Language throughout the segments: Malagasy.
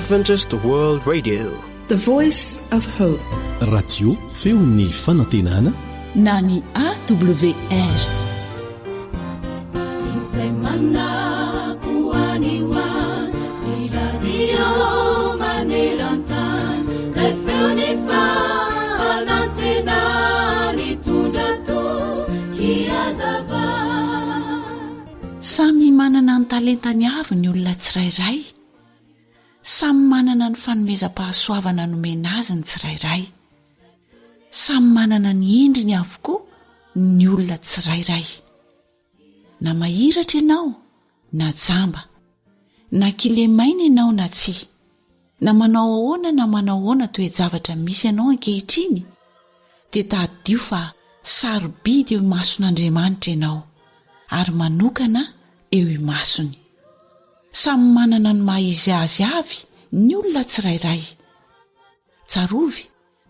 Adventist World Radio, the voice of hope. Radio feon'ny fanantenana na ny AWR. Samy manana ny talentany avy ny olona tsirairay. Samy manana ny fanomezam-pahasoavana nomena azy ny tsirairay. Samy manana ny endriny avokoa ny olona tsirairay. Na mahiratra ianao na jamba, na kilemaina ianao na tsia, na manao ahoana na manao ahoana toe-javatra misy ianao ankehitriny, dia tadio fa sarobidy eo imason'Andriamanitra ianao ary manokana eo imasony. Samy manana ny maha-izy azy avy ny olona tsirairay. Tsarovy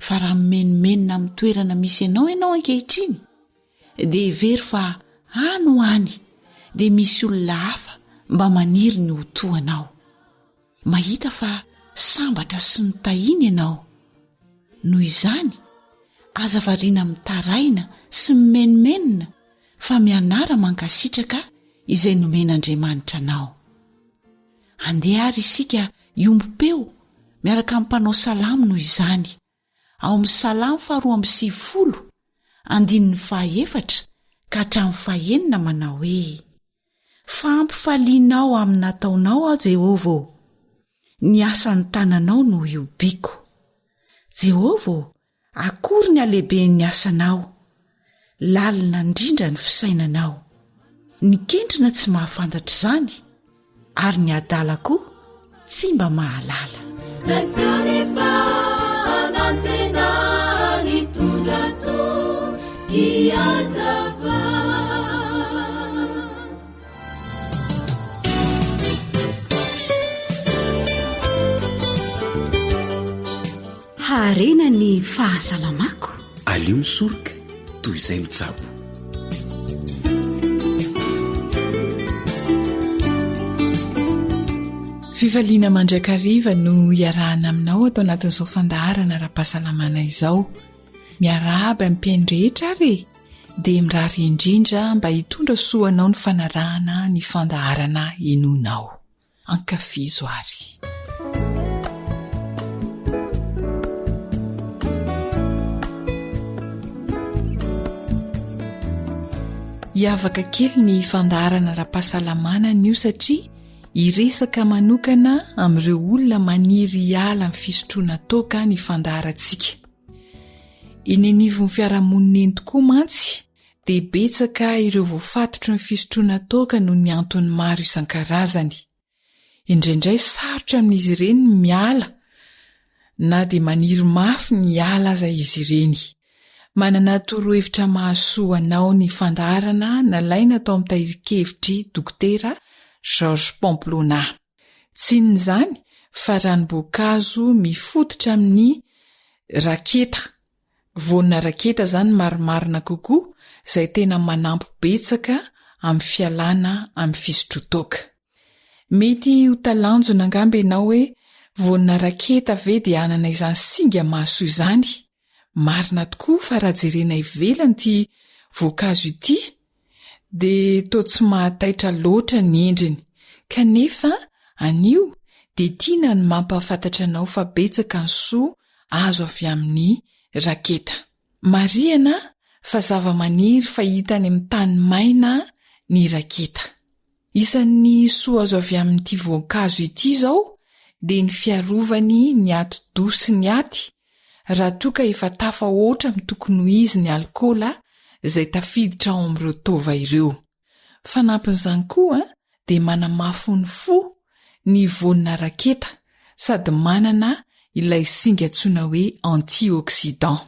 fa raha menomenona amin'ny toerana misy ianao ankehitriny, dia very fa any ho any dia misy olona hafa mba maniry ny hotoanao. Mahita fa sambatra sy notahina ianao. Noho izany, aza variana mitaraina sy mimenomenona fa mianara mankasitraka izay nomen'Andriamanitra anao. Andeha ary isika iombom-peo miaraka amin'ny mpanao salamo noho izany. Ao amin'ny salamo 2:4 ka hatramin'ny 9 manao hoe: fampifalianao amin'ny nataonao aho Jehovah, ny asan'ny tananao no iobiko. Jehovah, akory ny halehiben'ny asanao, lalina indrindra ny fisainanao. Ny kentrina tsy mahafantatra izany, ary ny adala koa tsy mba mahalala. Harena ny fahasalamako. alio misoroka toy izay mitsabo. Fifaliana mandrakariva no iarahana aminao atao anatin'izao fandaharana ara-pahasalamana izao. Miarahaba amin'ny mpiaino rehetra ary dia mirary indrindra mba hitondra soanao ny fanarahana ny fandaharana enonao. Ankafizo ary. Hiavaka kely ny fandaharana ara-pahasalamana nio satria iresaka manokana amin'ireo olona maniry hiala amin'ny fisotroana toka ny fandaharantsika. Inenivon'ny fiarahamonina eny tokoa mantsy dia betsaka ireo voafatotro ny fisotroana toka noho ny antony maro isan-karazany. Indraindray sarotra amin'izy ireny ny miala na dia maniry mafy ny hiala aza izy ireny. Manana torohevitra mahasoa anao ny fandaharana nalaina tao amin'ny tahirikevitry Dokotera Georges Pamplona. Tsy inona fa ranom-boankazo mifototra amin'ny raketa. Vonina raketa izany marimarina kokoa izay tena manampy betsaka amin'ny fialana amin'ny fisotrotoka. Mety ho talanjona angamba ianao hoe vonina raketa ve dia anana izany singa mahasoa izany? Marina tokoa fa raha jerena ivelany ity voankazo ity dia toa tsy mahataitra loatra ny endriny, kanefa anio dia tiana ny mampahafantatra anao fa betsaka ny soa azo avy amin'ny raketa. Marihana fa zava-maniry fahita any amin'ny tany maina ny raketa. Isan'ny soa azo avy amin'ity voankazo ity izao dia ny fiarovany ny ato-do sy ny aty, raha toka efa tafahoatra amin'ny tokony ho izy ny alkôla izay tafiditra ao amin'ireo tova ireo. Fanampin'izany koa dia manamafy ny fo ny vonina raketa sady manana ilay singa antsoina hoe antioxydant.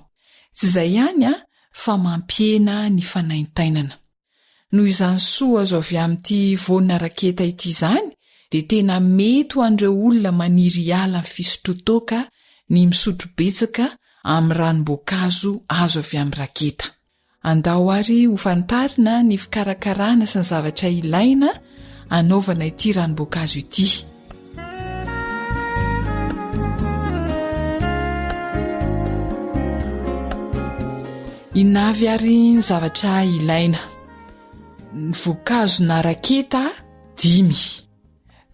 Tsy izay ihany fa mampihena ny fanaintainana. Noho izany soa azo avy amin'ity vonina raketa ity izany dia tena mety ho an'ireo olona maniry hiala amin'ny fisotrotoka ny misotro betsaka amin'ny ranom-boankazo azo avy amin'ny raketa. Andao ary ho fantarina ny fikarakarana sy ny zavatra ilaina anaovana ity ranom-boankazo ity. inavy ary ny zavatra ilaina. Ny voankazo na raketa 5.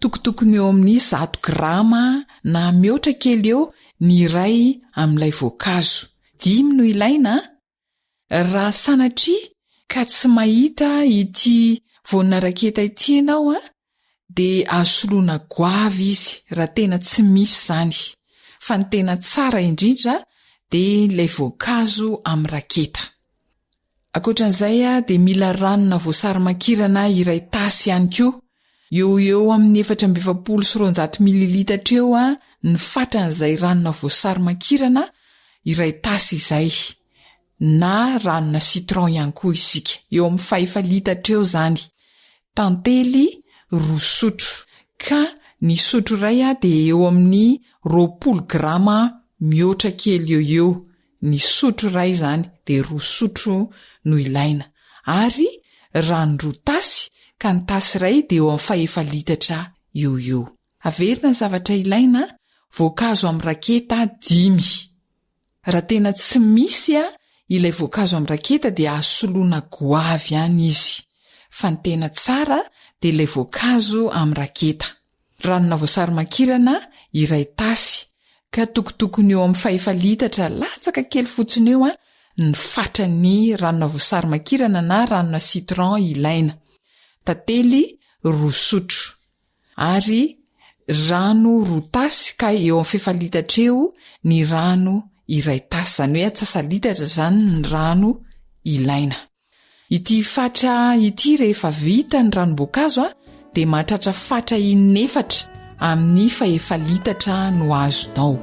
Tokotokony eo amin'ny 100 grama na mihoatra kely eo ny iray amin'ilay voankazo. 5 no ilaina. Raha sanatria ka tsy mahita ity voana raketa ity ianao dia asoloana goavy izy raha tena tsy misy izany. Fa ny tena tsara indrindra dia ilay voankazo amin'ny raketa. Ankoatran'izay dia mila ranona voasary makirana iray tasy ihany koa. Eo amin'ny 420 mililitatra eo ny fatran'izay ranona voasary makirana iray tasy izay. Na ranona citron ihany koa isika. Eo amin'ny 5 litatra eo izany. Tantely 2 sotro. Ka ny sotro iray dia eo amin'ny 20 grama mihoatra kely eo. Ny sotro iray izany dia 2 sotro no ilaina. Ary rano 2 tasy ka ny tasy iray dia eo amin'ny 5 litatra eo. Averina ny zavatra ilaina. Voankazo amin'ny raketa 5. Raha tena tsy misy ilay voankazo amin'ny raketa dia asoloana goavy ihany izy. Fa ny tena tsara dia ilay voankazo amin'ny raketa. Ranona voasary makirana iray tasy. Ka tokotokony eo amin'ny 5 litatra latsaka kely fotsiny eo ny fatran'ny ranona voasary makirana na ranona citron ilaina. Tantely 2 sotro. Ary rano 2 tasy ka eo amin'ny 5 litatra eo ny rano iray tasy. Izany hoe atsasa-litatra izany ny rano ilaina. Ity fatra ity rehefa vita ny ranom-boankazo dia mahatratra fatra 4 amin'ny 5 litatra no azonao.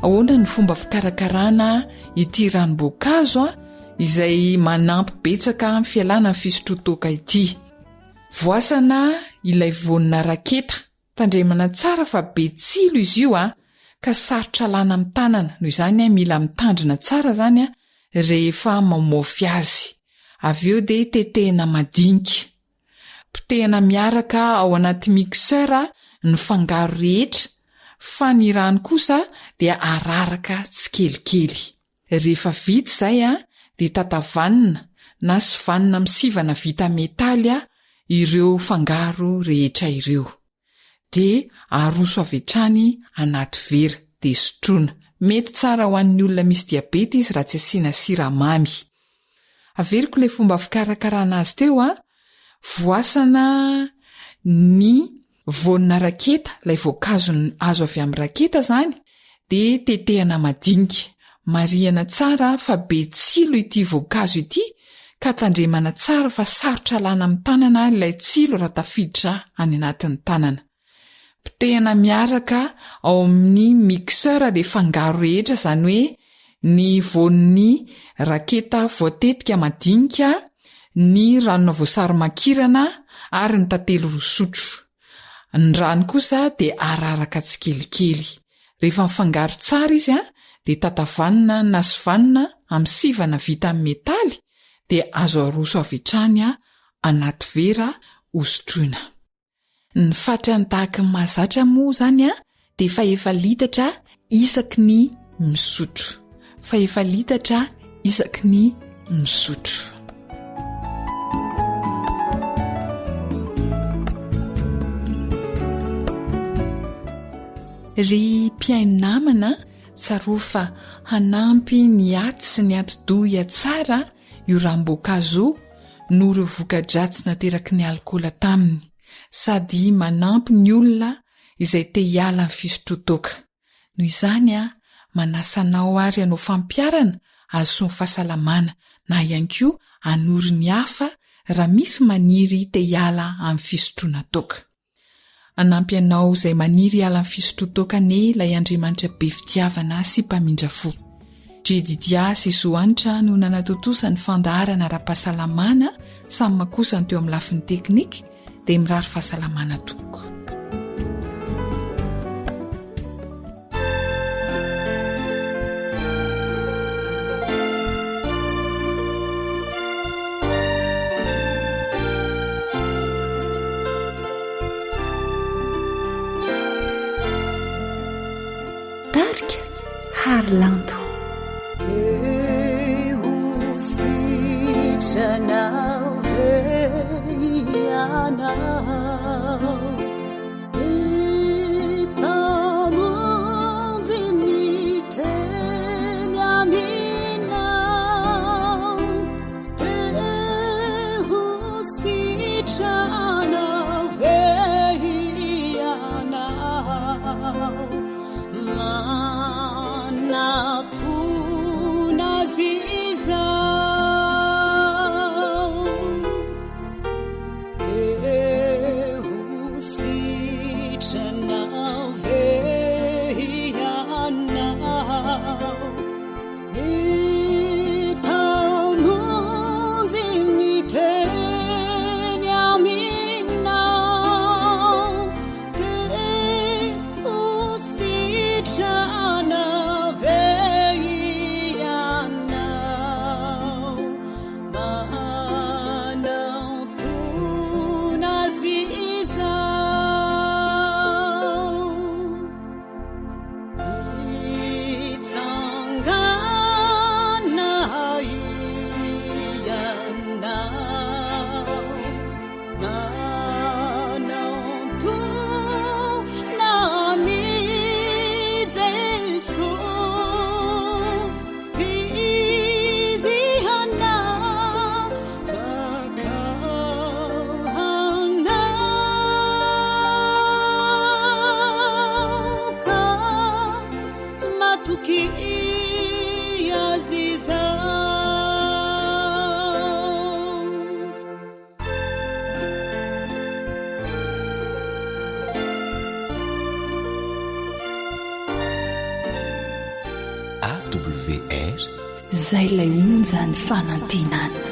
Ahoana ny fomba fikarakarana ity ranom-boankazo izay manampy betsaka amin'ny fialana amin'ny fisotrotoaka ity? Voasana ilay voanina raketa, tandremana tsara fa be tsilo izy io ka sarotra alana amin'ny tanana. Noho izany mila mitandrina tsara izany rehefa mamofy azy. Avy eo dia tetehina madinika. Potehina miaraka ao anaty mixeur ny fangaro rehetra, fa ny rano kosa dia araraka tsikelikely. Rehefa vita izay dia tatavanina na sivanina misivana vita metaly ireo fangaro rehetra ireo. Dia aroso avy hatrany anaty vera dia sotroina. Mety tsara ho an'ny olona misy diabeta izy raha tsy asiana siramamy. Averiko ilay fomba fikarakarana azy teo. Voasana ny voanina raketa, ilay voankazo azo avy amin'ny raketa izany, dia tetehana madinika. Marihana tsara fa be tsilo ity voankazo ity, ka tandremana tsara fa sarotra alana amin'ny tanana ilay tsilo raha tafiditra any anatin'ny tanana. Potehana miaraka ao amin'ny mixeur dia fangaro rehetra, izany hoe ny voan'ny raketa voatetika madinika, ny ranona voasary makirana ary ny tantely 2 sotro. Ny rano kosa dia araraka tsikelikely. Rehefa mifangaro tsara izy dia tatavanina na sivanina amin'ny sivana vita amin'ny metaly dia azo aroso avy hatrany anaty vera hosotroina. Ny fatrany tahaka ny mahazatra moa izany dia 5 litatra isaky ny misotro. 5 litatra isaky ny misotro. Ry mpiaino namana, tsaro fa hanampy ny aty sy ny ati-doha tsara io ranom-boankazo no ireo voka-dratsy nateraky ny alikaola taminy, sady manampy ny olona izay te hiala amin'ny fisotrotoaka. Noho izany manasanao ary hanao fampiarana azo ny fahasalamana na ihany koa hanory ny hafa raha misy maniry te hiala amin'ny fisotroana toaka. Anampy anao izay maniry hiala amin'ny fisotrotoaka ilay Andriamanitra be fitiavana sy mpamindra fo. Jedidia sy Zoanitra no nanatotosany fandaharana ara-pahasalamana, samy makosany teo amin'ny lafiny teknika dia mirary fahasalamana tompoko. mitarika hary lanto AWR zay lay onjany fanantenana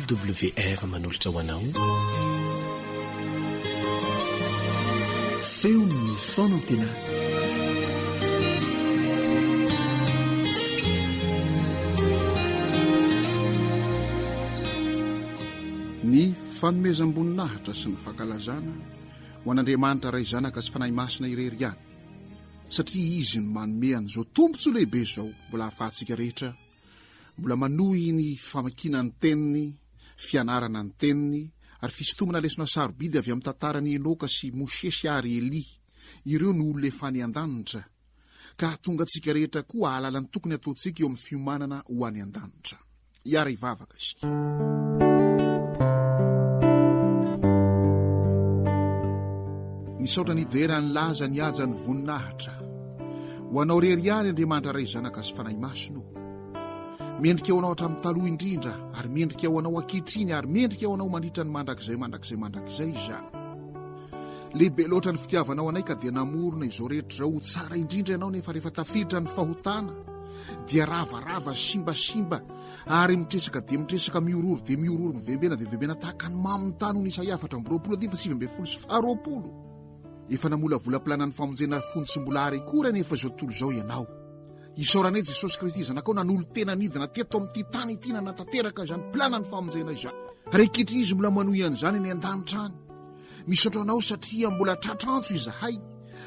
AWR manolotra ho anao feo ny fanantenana ny fanomezam-boninahitra sy ny fankalazana ho an'Andriamanitra ray zanaka sy fanahy masina irery ihany satria izy no manome an'izao tombontso lehibe izao mbola hahafahantsika rehetra mbola manohy ny famakina ny teniny fianarana ny teniny ary fisotomana lesona sarobidy avy amin'ny tantarany Enoka sy Moshe sy ary Eli ireo no olona efa any an-danitra ka tonga antsika rehetra koa ahalala ny tokony ataontsika eo amin'ny fiomanana ho any an-danitra hiara hivavaka isika nisaotra nivera ny laza ny aja ny voninahitra ho anao rery ihany Andriamanitra ray zanaka sy fanahy masino mendrika ao anao hatramin'ny taloha indrindra ary mendrika ao anao ankehitriny ary mendrika ao anao mandritra ny mandrakizay izany lehibe loatra ny fitiavanao anay ka dia namorona izao rehetra ho tsara indrindra ianao nefa rehefa tafiditra ny fahotana dia ravarava simbasimba ary mitresaka dia mitresaka miororo dia miororo mivembena dia mivembena tahaka ny maminy tany ho nisa 420 efa namolavola-pilana ny famonjena fontsym-bola ary kory nefa zao tontolo zao ianao isaoranay Jesosy Kristy zanakao nanolo tena nidina teto amin'ity tany ity na natateraka izany pilana ny famonjena izany raikitra izy mbola manohy an'izany ny an-danitra any misaotra anao satria mbola tratranto izahay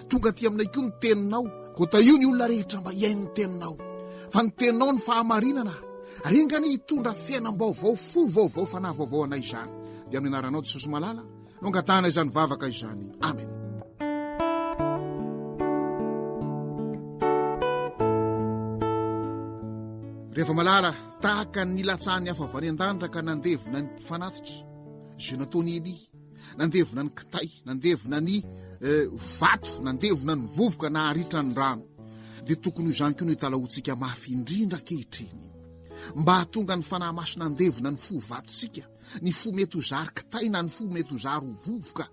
tonga ty aminay koa ny teninao kota io ny olona rehetra mba iainy ny teninao fa ny teninao ny fahamarinana renga ny hitondra fiainam-baovao fo vaovao fanahy vaovao anay izany dia amin'ny anaranao Jesosy malala no angatahana izany vavaka izany amen. Rehefa malala tahaka ny latsahany hafa avany an-danitra ka nandevona ny fanatitra zay nataony Eli, nandevona ny kitay, nandevona ny vato, nandevona ny vovoka na haritra ny rano dia tokony ho izany koa no hitalahotsika mafy indrindra kehitriny mba hatonga ny fanahy masina andevona ny fo vatotsika, ny fo mety ho zary kitay na ny fo mety ho zary ho vovoka,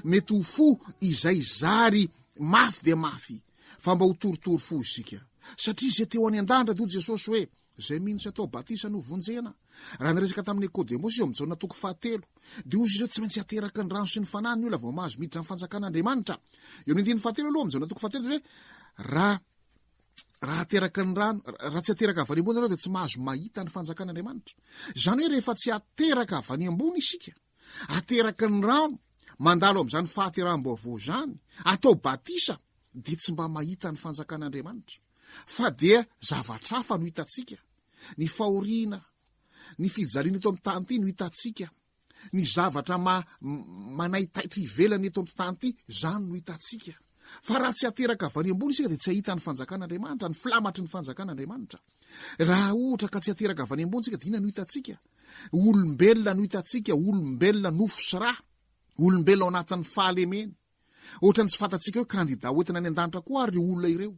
mety ho fo izay zary mafy dia mafy fa mba ho torotoro fo isika satria izay teo any an-danitra do Jesosy hoe zay mihintsy atao batisa no vonjena raha niresaka tamin'ny Nikodemosy eo amin'izao natoko 7 dia ozy izao tsy maintsy ateraka ny rano sy ny fanany ny olona vao mahazo miditra ny fanjakan'Andriamanitra eo ny 7 aloha amin'izao natoko 7 hoe raha ateraka ny rano raha tsy ateraka avy any ambony ianao dia tsy mahazo mahita ny fanjakan'Andriamanitra izany hoe rehefa tsy ateraka avy any ambony isika ateraka ny rano mandalo amin'izany fahateram-baovao zany atao batisa dia tsy mba mahita ny fanjakan'Andriamanitra fa dia zavatra hafa no hitatsika ny fahoriana ny fijaliana eto amin'ny tany ity no hitatsika ny zavatra manahitaitra ivelany eto amin'ny tany ity zany no hitatsika fa raha tsy ateraka avy any ambony isika dia tsy ahita ny fanjakan'Andriamanitra ny filamatry ny fanjakan'Andriamanitra raha ohatra ka tsy ateraka avy any ambony isika dia ina no hitatsika olombelona no hitatsika olombelona nofo sy rà olombelona ao anatin'ny fahalemeny ohatra ny tsy fantatsika hoe kandida hoentina any an-danitra koa ary olona ireo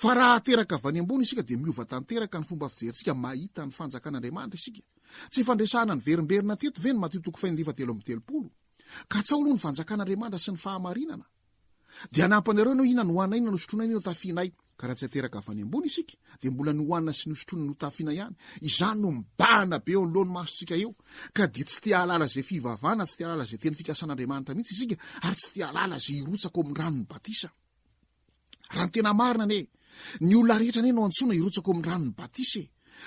fa raha ateraka avy any ambony isika dia miova tanteraka ny fomba fijerintsika mahita ny fanjakan'Andriamanitra isika tsy fandresahana ny verimberina teto ve ny Mateo 5:30 ka tsy ao aloha ny fanjakan'Andriamanitra sy ny fahamarinana dia anampany ireo no ina no hoanay na nosotrona iny no tafianay ka raha tsy ateraka avy any ambony isika dia mbola ny hoanina sy nosotrona no tafiana ihany izany no mibahana be eo anoloany masontsika eo ka dia tsy tia halala zay fivavahana tsy tia halala zay teny fikasan'Andriamanitra mihitsy isika ary tsy tia halala zay irotsaka amin'ny ranony batisa raha ny tena marina ne ny olona rehetra ne no antsoina irotsaka amin'ny ranony batisa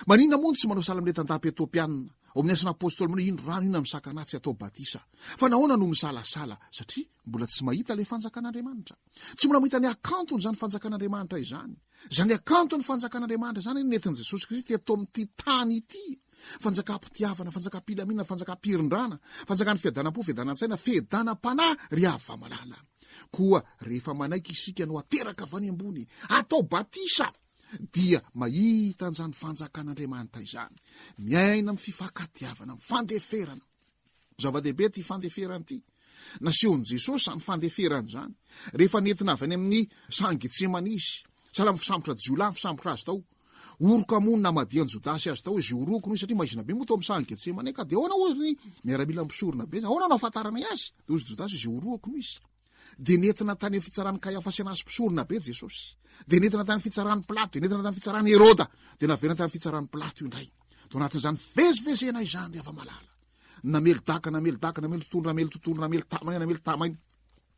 maninona moa tsy manao salamile tandapy etopianina ao amin'ny asan'ny apôstôly manao indro rano ina misakana tsy atao batisa fa nahoana no misalasala satria mbola tsy mahita le fanjakan'Andriamanitra tsy mbola mahita ny akantony zany fanjakan'Andriamanitra izany zany akantony fanjakan'Andriamanitra zany nentin' Jesosy Kristy eto amin'ity tany ity fanjakam-pitiavana fanjakam-pilaminana fanjakam-pirindrana fanjakan'ny fiadanam-po fiadanantsaina fiadanam-panahy ry ava malala koa rehefa manaiky isika no ateraka avy any ambony atao batisa dia mahita an'izany fanjakan'Andriamanitra izany miaina amin'ny fifankatiavana amin'ny fandeferana zava-dehibe ty fandeferana ity nasehon'i Jesosy zany fandeferana zany rehefa nentina avy any amin'ny sangetsemany izy sahala fisambotra jiolahy fisambotra azy tao oroka monina madian'i Jodasy azy tao izy oroko no izy satria mahizina be moa tao amin'ny sangetsemany ka dia ahoana ozy miaramila mipisorona be ahoana no afantarana azy dia ozy Jodasy izy oroko no izy dia nentina tany amin'ny fitsarany Kaiafa sy Anasy mpisorona be Jesosy dia nentina tany fitsarany Pilato dia nentina tany fitsarany Heroda dia naverina tany fitsarany Pilato io indray to anatin'izany vezivezena izany ava malala namelodaka namely tontolo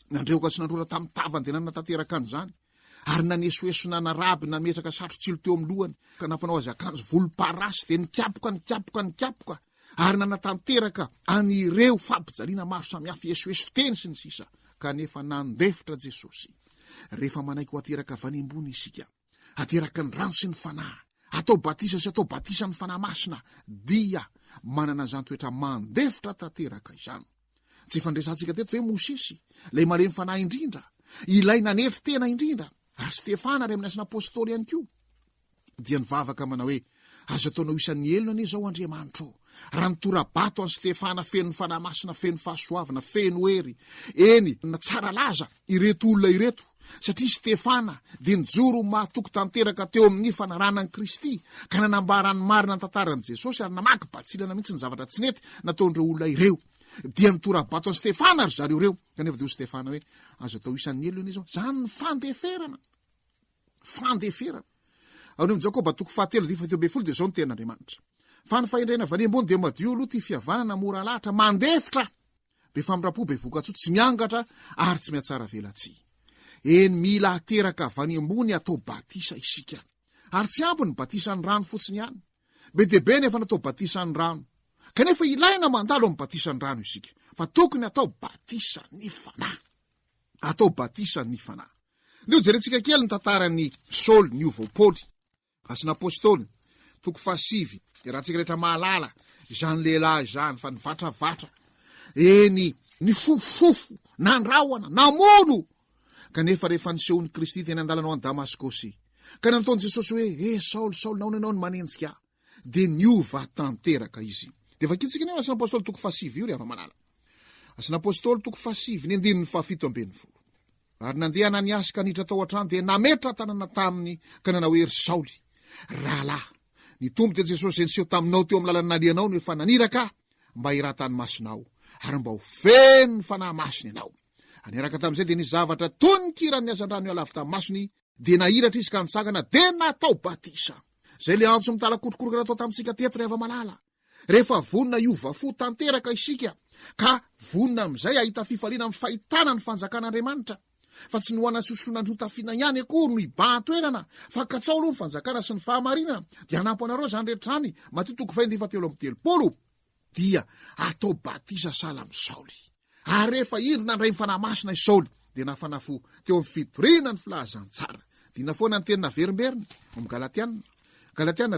nandreoka sy nandrora tamin'ny tavany dia nanatanteraka an'izany ary nanesoesona naraby nametraka satrotsilo teo amin'ny lohany ka nampanao azy akanjo volomparasy dia nikapoka ary nanatanteraka an'ireo fampijaliana maro samihafa esoeso teny sy ny sisa kanefa nandefitra Jesosy rehefa manaiky ho ateraka avy any ambony isika ateraka ny rano sy ny fanahy atao batisa sy atao batisa ny fanahy masina dia manana an'izany toetra mandefitra tanteraka izany tsy fandresantsika teto ve Mosesy lay malemy fanahy indrindra ilay nanetry tena indrindra ary Stefana ry amin'ny asan'ny apôstôly ihany koa dia nivavaka manao hoe azo ataonao isan'ny elona anie zao Andriamanitra raha nitorabato an'i Stefana feno ny fanahy masina feno fahasoavana feno hery eny na tsara laza ireto olona ireto satria Stefana dia nijoro mahatoky tanteraka teo amin'ny fanaranan Kristy ka nanambara ny marina ny tantaran'i Jesosy ary namaky batsilana mihitsy ny zavatra tsy nety nataon'ireo olona ireo dia nitorabato an'i Stefana ary zareo reo kanefa dia ho Stefana hoe azo atao isan'ny elona anie zao zany ny fandeferana ao Jakoba 4:10 dia zao ny ten'Andriamanitra. Fa ny fahendrena vany ambony dia madio aloha ty fihavanana mora lahatra mandefitra be famirapo be vokatsoa tsy miangatra ary tsy mihatsara velatsy. Eny mila ateraka vany ambony atao batisa isika ary tsy ampy ny batisan'ny rano fotsiny ihany. Be debe nefa natao batisan'ny rano kanefa ilaina mandalo amin'ny batisan'ny rano isika fa tokony atao batisan'ny fanahy. Atao batisan'ny fanahy. Ndio jerentsika kely ny tantaran'ny Saoly niova Paoly. Asina apôstôly 7 raha tsika rehetra mahalala izany lehilahy izany fa nivatravatra eny ny fofofo nandrahoana namono kanefa rehefa nisehony Kristy teny andalana ao an Damaskosy ka nataony Jesosy hoe Saoly naona ianao ny manenjika dia niova tanteraka izy. Dia vakitsika ny asina apôstôly 7 io rehefa malala. Asina apôstôly 7 ny 17 ary nandeha Ananiasy ka niditra tao an-trano dia nametra tanana taminy ka nanao hery Saoly. Rahalahy, ny tombo dia Jesosy izay niseho taminao teo amin'ny lalana nalianao no efa naniraka mba hiratany masinao ary mba ho feno ny fanahy masiny ianao. Aniraka tamin'izay dia nisy zavatra toy ny kiran'ny hazan-drano alavy tamin'ny masony dia nahiratra izy ka nitsangana dia natao batisa. Zay le antso mitalakotrokorokana natao tamintsika teto rehefa malala. Rehefa vonina iova fo tanteraka isika ka vonina amin'izay ahita fifaliana amin'ny fahitana ny fanjakan'Andriamanitra. Fa tsy noana sosotrona ny hotafiana ihany akory no iban-toerana fa katsao aloha ny fanjakana sy ny fahamarinana dia anapo anareo zany rehetrany Mateo 20:30 dia atao batisa sahala amin'ny Saoly. Ary rehefa iry nandray ny fanahy masina i Saoly dia nafanafo teo amin'ny fitoriana ny filahazantsara. Dina foana ny tenina verimberina amin'ny Galatiana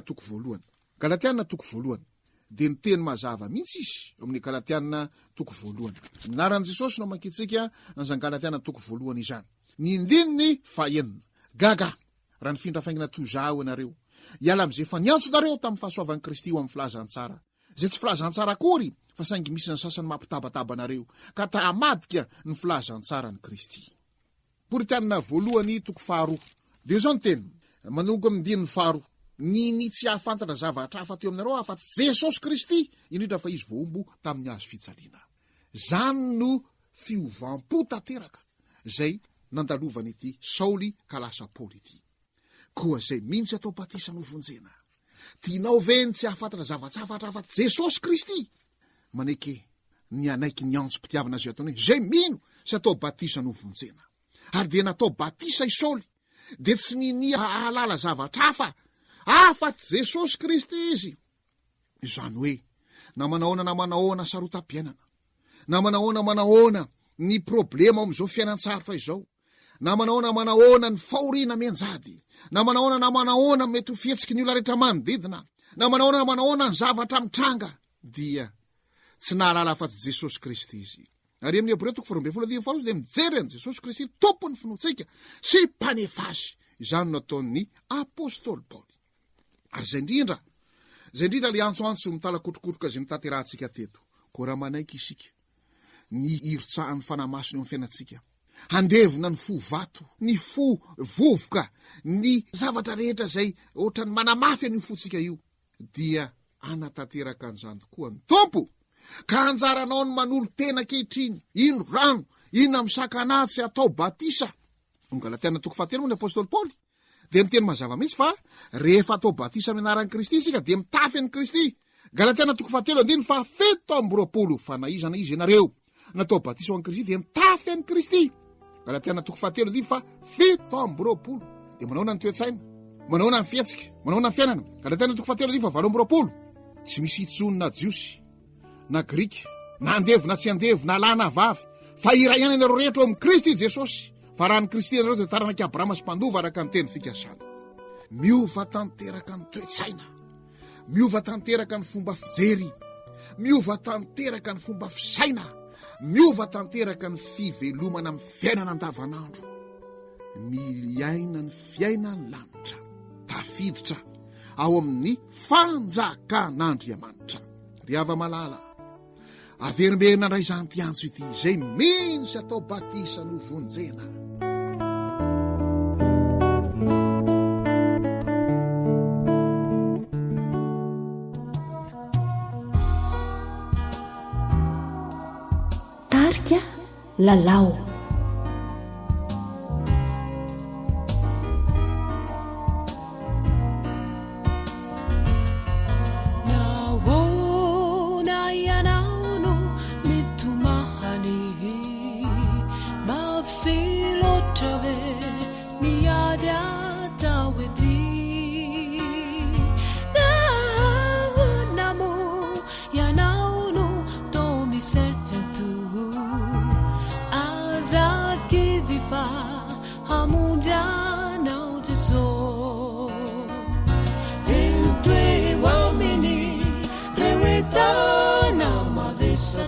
1. Galatiana 1 dia ny teny mazava mihitsy izy amin'ny Galatiana 1. Naran'i Jesosy no mankitsika an'izany Galatiana 1 izany. Ny ndininy fahenina gaga raha ny findrafaingina tozaho ianareo hiala amin'izay fa niantso nareo tamin'ny fahasoavan'i Kristy io amin'ny filahazantsara. Zay tsy filahazantsara akory fa saingy misy ny sasany mampitabataba anareo ka tahamadika ny filahazantsara ny Kristy. Poritianina voalohany 2 dia zao ny teny manoko amin'ny dininy 2 ny tsy ahafantatra zavatra hafa teo aminareo afa-tsy Jesosy Kristy indrindra fa izy voombo tamin'ny hazo fijaliana. Zany no fiovam-po tanteraka zay nandalovany ity Saoly ka lasa Paoly ity. Koa zay mihitsy atao batisa no vonjena. Tianao veny tsy ahafantatra zavatsafatra afa-tsy Jesosy Kristy. Maneke ny anaiky ny antso-pitiavana zay ataony zay mino sy atao batisa no vonjena. Ary dia natao batisa i Saoly dia tsy niny ahalala zavatra hafa afa-tsy Jesosy Kristy izy. Izany hoe na manahoana sarotam-piainana, na manahoana ny problema amin'izao fiainan-tsarotra izao, na manahoana ny fahoriana mianjady, na manahoana mety ho fihetsiky ny olona rehetra manodidina, na manahoana ny zavatra mitranga dia tsy nahalala afa-tsy Jesosy Kristy izy. Ary amin'ny Hebreo 12 dia mijery an' Jesosy Kristy tompony finoantsika sy mpanefa azy. Izany no ataon'ny apôstôly Paoly. Ary zay indrindra le antsoantso mitalakotrokotroka zay mitanterahantsika teto. Ko raha manaiky isika ny irotsahan'ny fanahy masina eo amin'ny fiainantsika, handevona ny fo vato, ny fo vovoka, ny zavatra rehetra zay ohatrany manamafy an'io fotsika io, dia anatanteraka an'izany tokoa ny tompo ka anjaranao ny manolo tena kehitriny, ino rano, inona misakanatsy atao batisa. Ny Galatiana 1 moa ny apôstôly Paoly dia miteny mazava mihitsy fa rehefa atao batisa amin'ny anaran'i Kristy isika dia mitafy an'i Kristy. Galatiana 1 fa 7 fa naizana izy ianareo natao batisa ho an'i Kristy dia mitafy an'i Kristy. Galatiana 1 fa 7 dia manaona ny toetsaina, manaona ny fietsika, manaona ny fiainana. Galatiana 1 fa 20 tsy misy itsony na jiosy na grika na andevo na tsy andevo na lahy na vavy fa iray ihany ianareo rehetra eo amin'ny Kristy Jesosy. Fa raha ny Kristy ianareo dia taranaki Abrahama sy mpandova araka ny teny fikasana. Miova tanteraka ny toetsaina, miova tanteraka ny fomba fijery, miova tanteraka ny fomba fisaina, miova tanteraka ny fivelomana amin'ny fiainana andavanandro. Miaina ny fiainany lanitra tafiditra ao amin'ny fanjakan'Andriamanitra. Ry hava malala, averimberina ndray izany ty antso ity zay minsy atao batisa no vonjena. Tarika lalao.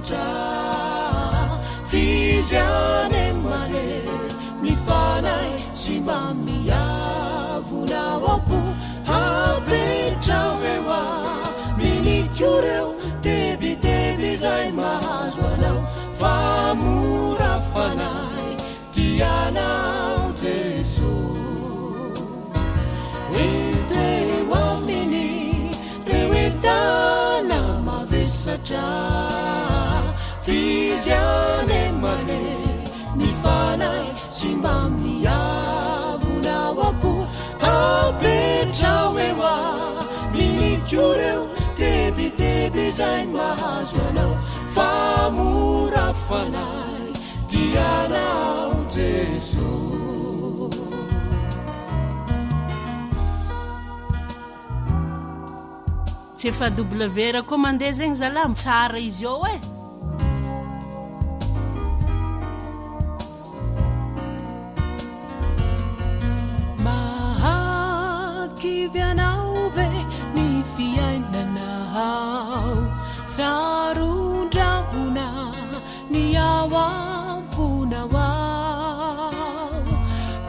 mavesatra fizyane mane mifanay sy mba miavonao apetraoeoa minikoreo tebiteby zay mahazo anao famora fanay tianao Jesu eteo aminy reoetana mavesatra fizyane mane mifanay sy mba miavonao apetraoeoa minikoreo tebiteby zay mahazo anao famora fanay tianao Jesu tsy efa W ra koa mandeha zegny zalamo tsara izy ao e mahakivianao ve ny fiainanao sarundrahuna ni awampunao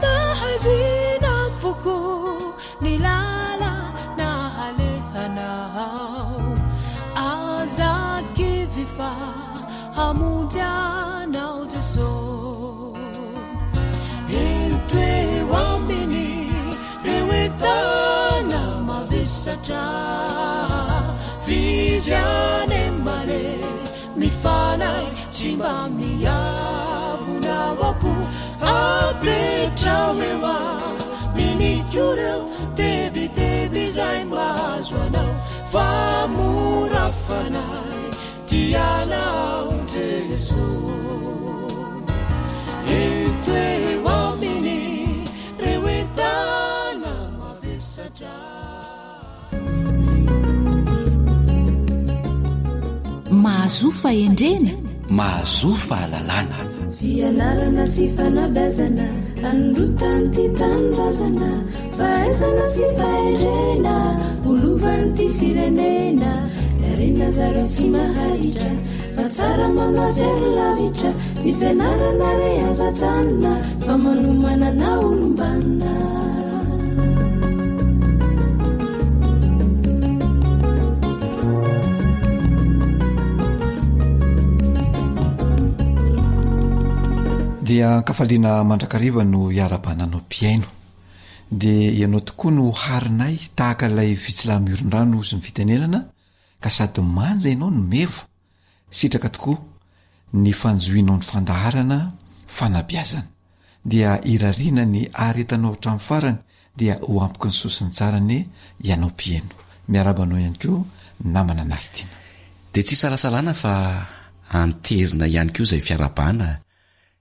mahazina fuku ni lala na halehanao azakivifa hamunjanao Jesu entwewamini rewetana mavesatra fizyane mane mifanay sy mba miavonao apetraoeoa minikoreo tebiteby zay mahazo anao famora fanay tianao Jesu eteo aminy reoetana mavesatra mahazofa endrena mahazofa alalana fianarana sy fanabazana androtany ty tanindrazana fahaizana sy faherena olovany ty firenena iarena zareo tsy maharitra fa tsara manazy ary lavitra ny fianarana re azatsanina fa manomanana olombanina dia kafaliana mandrakariva no iarabananao piaino dia ianao tokoa no harinay tahaka ilay vitsilamiorondrano sy ny fitenenana ka sady manja ianao no mevo sitraka tokoa ny fanjoinao ny fandaharana fanabiazana dia irariana ny aretanao hatramin'ny farany dia ho ampoky ny sosiny tsarany ianao piaino miarabanao ihany koa namana naritiana dia tsy sarasalana fa anterina ihany koa izay fiarabana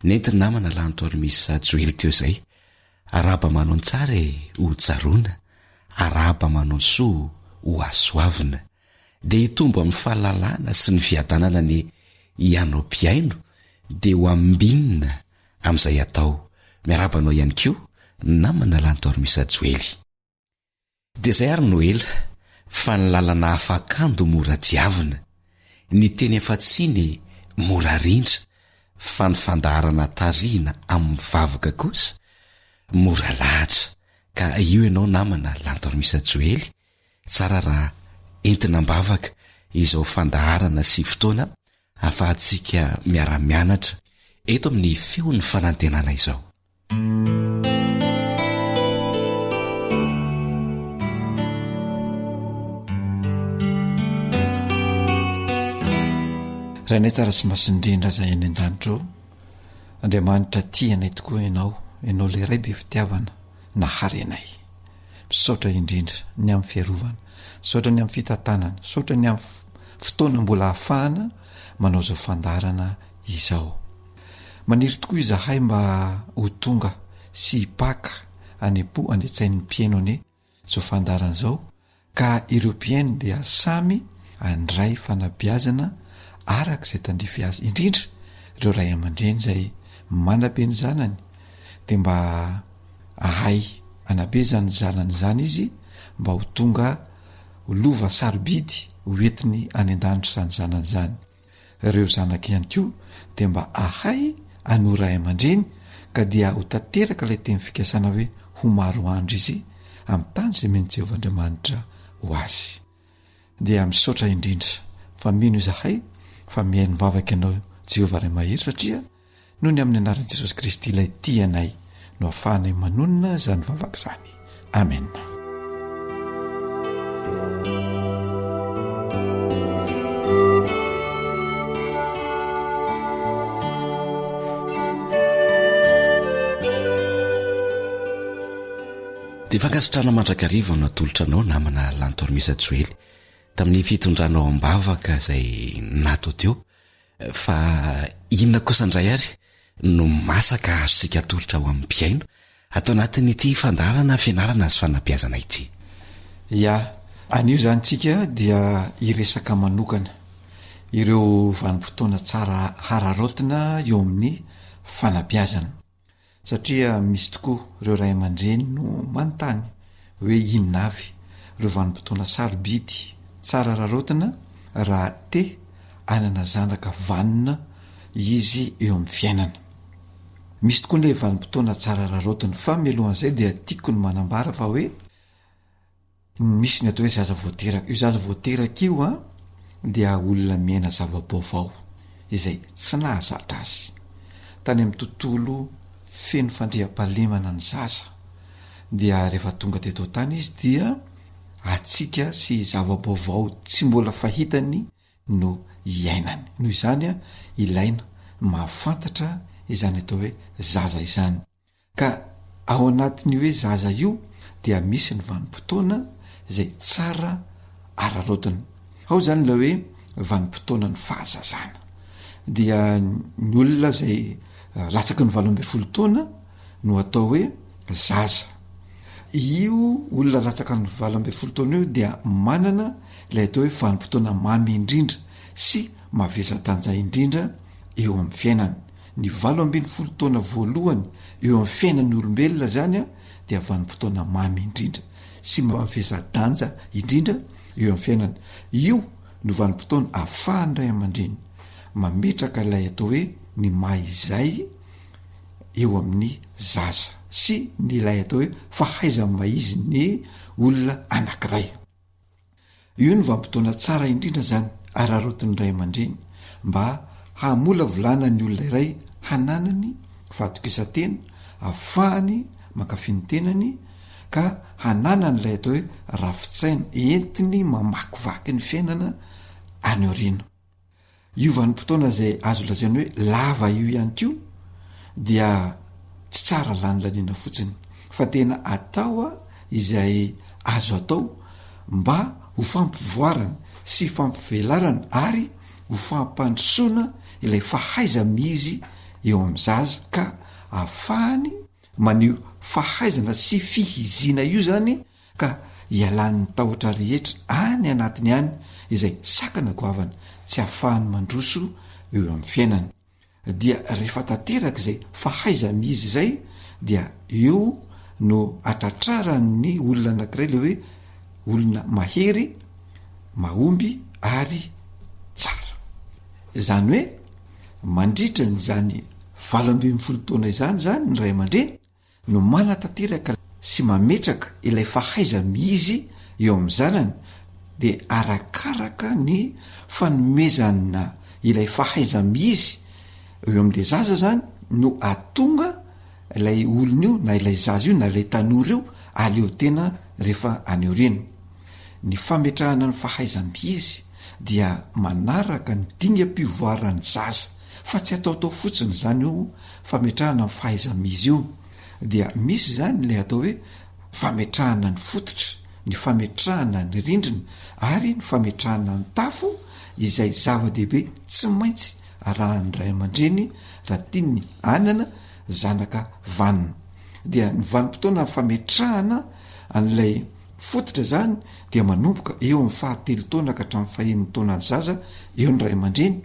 nentiny namana lantoarimisa joely teo izay araba manao ny tsara ho tsaroana araba manao ny soa ho asoavina dia hitombo amin'ny fahalalana sy ny fiadanana ny ianao piaino dia ho ambinina amin'izay atao miarabanao ihany koa namana lantoarimisa joely dia izay ary noela fa ny lalana afakando mora diavina ny teny afa-tsiny mora rindra fa ny fandaharana tariana amin'ny vavaka kosa mora lahatra ka io ianao namana lantoarimisa joely tsara raha entinam-bavaka izao fandaharana sy fotoana afahantsika miara-mianatra eto amin'ny feon'ny fanantenana izao raha nay tsara sy masindrindra zay any an-danitra ao andriamanitra tianay tokoa ianao le ray be fitiavana nahary anay misaotra indrindra ny amin'ny fiarovana saotra ny amin'ny fitantanana saotra ny amin'ny fotoana mbola hahafahana manao zao fandarana izao maniry tokoa izahay mba ho tonga sy hipaka anepo andetsain'ny mpiaino ane zao fandarana zao ka ireo mpiaino dia samy andray fanabiazana araka izay tandrify azy indrindra ireo ray aman-dreny zay manabe ny zanany dia mba ahay anabe zany zanany zany izy mba ho tonga ho lova sarobidy ho entiny any an-danitra zany zanany zany ireo zanaka ihany koa dia mba ahay anoray aman-dreny ka dia ho tanteraka ilay teny fikasana hoe ho maro andro izy amin'ny tany izay meny Jehovahandriamanitra ho azy. Dia misaotra indrindra fa mino izahay fa mihaino mivavaka ianao Jehovah Ray Mahery satria noho ny amin'ny anaran'i Jesosy Kristy ilay tianay no ahafahanay manonona izany vavaka izany. Amen. dia fankasitrana mandrakarivo no atolotra anao namana lantormisa Joely tamin'ny fitondranao am-bavaka izay natao teo, fa inona kosa indray ary no masaka azontsika atolotra ho amin'ny mpiaino atao anatin'ity fandarana fianarana azy fanabeazana ity. Ya, anio zany tsika dia iresaka manokana ireo vanim-potoana tsara hararotina eo amin'ny fanabeazana, satria misy tokoa ireo ray aman-dreny no manontany hoe inona avy ireo vanim-potoana sarobidy tsara hararotina raha te anana zanaka vanona izy eo amin'ny fiainana. Misy tokoa ilay vanim-potoana tsara hararotina, fa mialohan'izay dia tiako ny manambara fa hoe misy ny atao hoe zaza voateraka. Io zaza voateraka io dia olona miaina zava-baovao izay tsy nahazatra azy tany amin'ny tontolo feno fandriam-pahalemana ny zaza, dia rehefa tonga teto tany izy dia atsika sy zava-baovao tsy mbola fahitany no iainany. Noho izany ilaina mahafantatra izany atao hoe zaza izany, ka ao anatiny hoe zaza io dia misy ny vanim-potoana izay tsara ararotina. Ao zany la hoe vanim-potoana ny fahazazana, dia ny olona zay latsaky ny 12 taona no atao hoe zaza. Io olona latsaka ny 12 taona io dia manana ilay atao hoe vanim-potoana mamy indrindra sy mavesa-danja indrindra eo amin'ny fiainana. Ny 12 taona voalohany eo amin'ny fiainan'ny olombelona zany dia vanim-potoana mamy indrindra sy mavesa-danja indrindra eo amin'ny fiainana. Io no vanim-potoana ahafahany ray aman-dreny mametraka ilay atao hoe ny mahaizay eo amin'ny zaza sy ny ilay atao hoe fahaizany maizy ny olona anankiray. Io ny vanim-potoana tsara indrindra zany ararotin'ny ray aman-dreny mba hamola volana ny olona iray hananany fahatokisantena, ahafahany mankafy ny tenany ka hananany ilay atao hoe rafitsaina entiny mamakivaky ny fiainana any aoriana. Io vanim-potoana izay azo lazaina hoe lava io ihany koa dia tsy tsara lanilaniana fotsiny, fa tena atao izay azo atao mba ho fampivoarana sy fampivelarana ary ho fampandrosoana ilay fahaiza mizy eo amin'ny zaza, ka ahafahany manio fahaizana sy fihizina io zany ka ialan'ny tahotra rehetra any anatiny any izay sakana goavana tsy ahafahany mandroso eo amin'ny fiainana. Dia rehefa tanteraka izay fahaiza mizy izay dia eo no atratrarany olona anankiray le hoe olona mahery, mahomby ary tsara. Zany hoe mandritra ny zany 12 taona izany zany ny ray aman-dreny no manatanteraka sy mametraka ilay fahaiza mizy eo amin'ny zanany, de arakaraka ny fanomezana ilay fahaiza mizy eo amin'le zaza zany no atonga ilay olona io na ilay zaza io na ilay tanora io aleo tena rehefa aneorena. Ny fametrahana ny fahaiza mizy dia manaraka ny dingam-pivoarany zaza, fa tsy ataotao fotsiny zany io fametrahana ny fahaiza mizy io, dia misy zany le atao hoe fametrahana ny fototra, ny fametrahana ny rindrina ary ny fametrahana ny tafo, izay zava-dehibe tsy maintsy arahan'ny ray aman-dreny raha tiany anana zanaka vanina. Dia ny vanim-potoana ny fametrahana an'ilay fototra zany dia manomboka eo amin'ny 7 taona ka hatramin'ny 9 taona ny zaza eo ny ray aman-dreny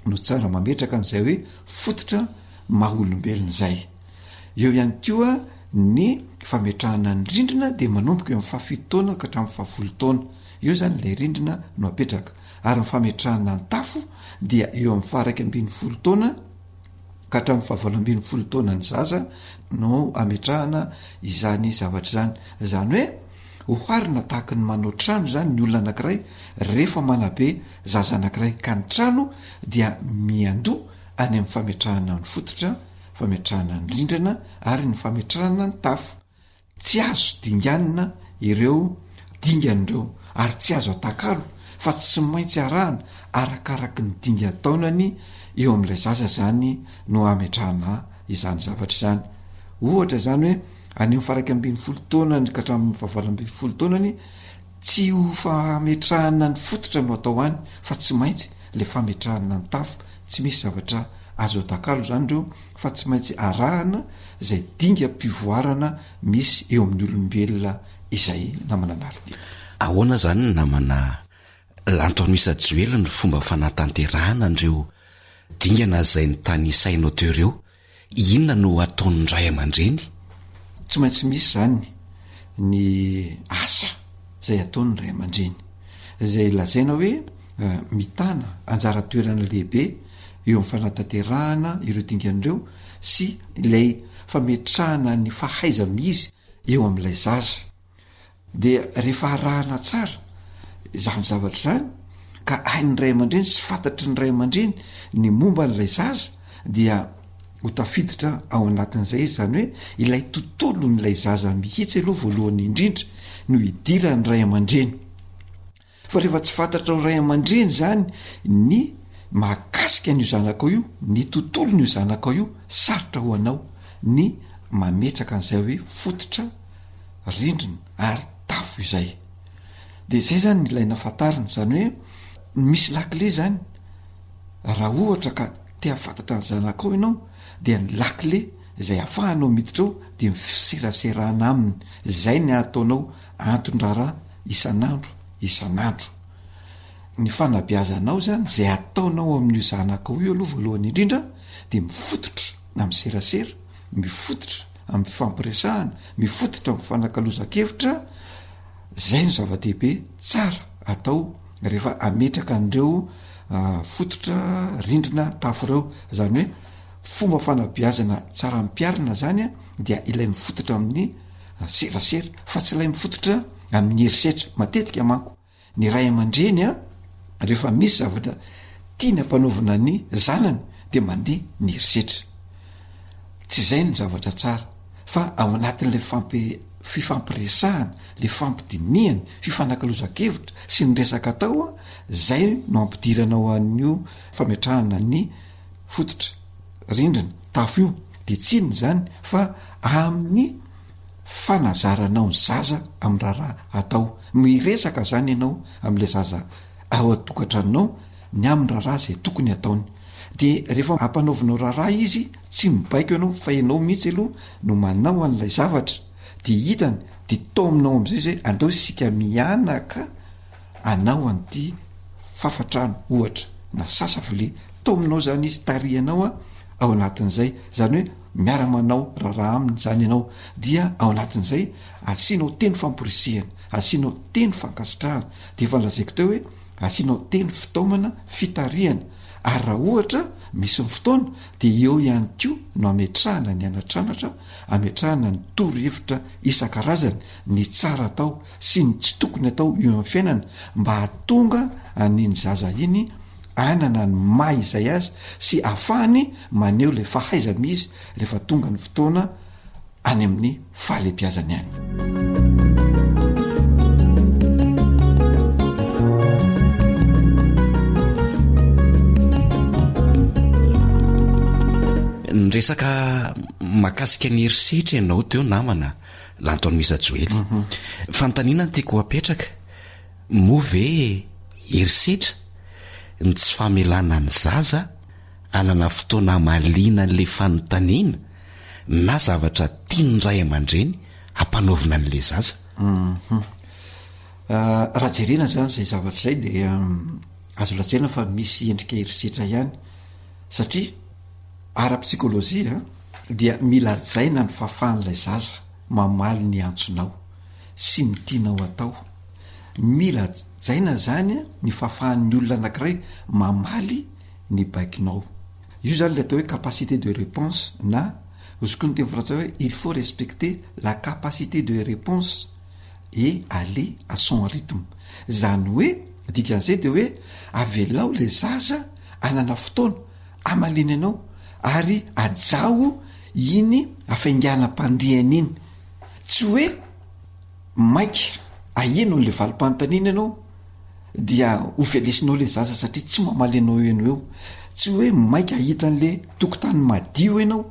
no tsara mametraka an'izay hoe fototra maha olombelona izay. Eo ihany koa ny fametrahana ny rindrina de manomboka eo amin'ny fahafitotaona ka hatramin'ny fahafolotona eo zany lay rindrina no apetraka ary ny fametrahana ny tafo dia eo amin'ny faharaiky ambin'ny folotaona ka hatramin'ny fahavalo ambin'ny folotaona ny zaza no ametrahana izany zavatra zany. Zany hoe oharina tahaka ny manao trano zany ny olona anankiray rehefa manabe zaza anankiray ka ny trano dia miandoa any amin'ny fametrahana ny fototra, fametrahana ny rindrina ary ny fametrahana ny tafo. Tsy azo dinganina ireo dingan'ireo ary tsy azo atakalo fa tsy maintsy arahana arakaraky ny dinga taonany eo amin'ilay zaza zany no ametrahana izany zavatra zany. Ohatra zany hoe any faraiky ambin'ny folotaonany ka hatramin'ny fahavalo ambin'ny folotaonany tsy ho fametrahana ny fototra no atao any fa tsy maintsy le fametrahana ny tafo. Tsy misy zavatra azo atakalo zany reo fa tsy maintsy arahana zay dinga mpivoarana misy eo amin'ny olombelona izay namana anarity. Ahoana zany namana Antoine Joel ny fomba fanatanterahana an'ireo dingana zay ny tany sainao teo ireo, inona no ataon'ny ray aman-dreny? Tsy maintsy misy zany ny asa zay ataon'ny ray aman-dreny zay lazaina hoe mitana anjara toerana lehibe eo amin'ny fanatanterahana ireo dingan'ireo sy ilay fametrahana ny fahaiza mizy eo amin'ilay zaza. De rehefa arahana tsara zany zavatra zany ka hain'ny ray aman-dreny sy fantatry ny ray aman-dreny ny momba n'ilay zaza dia ho tafiditra ao anatin'izay zany hoe ilay tontolo n'ilay zaza mihitsy aloha voalohany indrindra no hidira ny ray aman-dreny. Fa rehefa tsy fantatra o ray aman-dreny zany ny mahakasika n'io zanakao io, ny tontolo n'io zanakao io, sarotra ho anao ny mametraka an'izay hoe fototra, rindrina ary tafo izay. De zay zany ny ilaina fantarina zany hoe misy lakile zany raha ohatra ka tea fantatra ny zanakao ianao dia ny lakile zay ahafahanao miditra ao de miseraserana aminy. Zay ny ataonao anton-draharaha isan'andro. Ny fanabeazanao zany zay ataonao amin'io zanakao io aloha voalohany indrindra de mifototra amin'ny serasera, mifototra amin'ny fampiresahana, mifototra amin'ny fanakaloza-kevitra. Zay no zava-dehibe tsara atao rehefa ametraka an'ireo fototra, rindrina, tafo ireo. Zany hoe fomba fanabeazana tsara mpiarina zany dia ilay mifototra amin'ny serasera fa tsy ilay mifototra amin'ny herisetra. Matetika manko ny ray aman-dreny rehefa misy zavatra tiany ampanaovana ny zanany de mandeha ny herisetra. Tsy zay ny zavatra tsara fa ao anatin'ilay fifampiresahana, le fampidiniana, fifanakaloza-kevitra sy ny resaka atao zay no ampidirana ao an'io fametrahana ny fototra, rindrina, tafo io. De tsinony zany fa amin'ny fanazaranao ny zaza amin'ny raharaha atao. Miresaka zany ianao amin'ilay zaza ao atokantranonao ny amin'ny raharaha zay tokony ataony. De rehefa ampanaovinao raharaha izy tsy mibaiko ianao fa ianao mihitsy aloha no manao an'ilay zavatra de hitany de taominao am'izay zay andao isika mianaka anao an'ity fafatrano ohatra na sasavile taominao zany izy tarianao ao anatin'izay. Zany hoe miara-manao raharaha aminy zany ianao dia ao anatin'izay asianao teny famporisihana, asianao teny fankasitrahana. De efa nolazaiko teo hoe asianao teny fitaomana fitariana. Ary raha ohatra misy ny fotoana de eo ihany koa no ametrahana ny anatranatra, ametrahana ny toro-hevitra isan-karazany, ny tsara atao sy ny tsy tokony atao eo amin'ny fiainana mba hahatonga an'iny zaza iny anana ny maha izay azy sy ahafahany maneho le fahaiza mizy rehefa tonga ny fotoana any amin'ny fahalebiazany any. Resaka mahakasika ny herisetra ianao teo namana Antoine Joel. Fanontaniana ny tiako apetraka moa ve herisetra ny tsy famelana ny zaza anana fotoana mahaliana n'le fanontaniana na zavatra tiany ray aman-dreny hampanaovina n'le zaza? Raha jerena zany zay zavatra zay de azo latsena fa misy endrika herisetra ihany satria ara-psikolojia dia mila jaina ny fahafahan'ilay zaza mamaly ny antsonao sy ny tianao atao. Mila jaina zany ny fahafahan'ny olona anankiray mamaly ny baikinao. Io zany le atao hoe capacité de réponse, na ozy koa ny teny frantsay hoe il faut respecter la capacité de réponse et aller à son rythme. Zany hoe dikan'izay de hoe avelao le zaza anana fotoana amaliny anao ary ajao iny afainganam-pandihany iny. Tsy hoe maika ahenao le valim-panontaniana ianao dia ho velesinao le zaza satria tsy mamaly anao eno eo. Tsy hoe maika ahitan'le tokotany madio ianao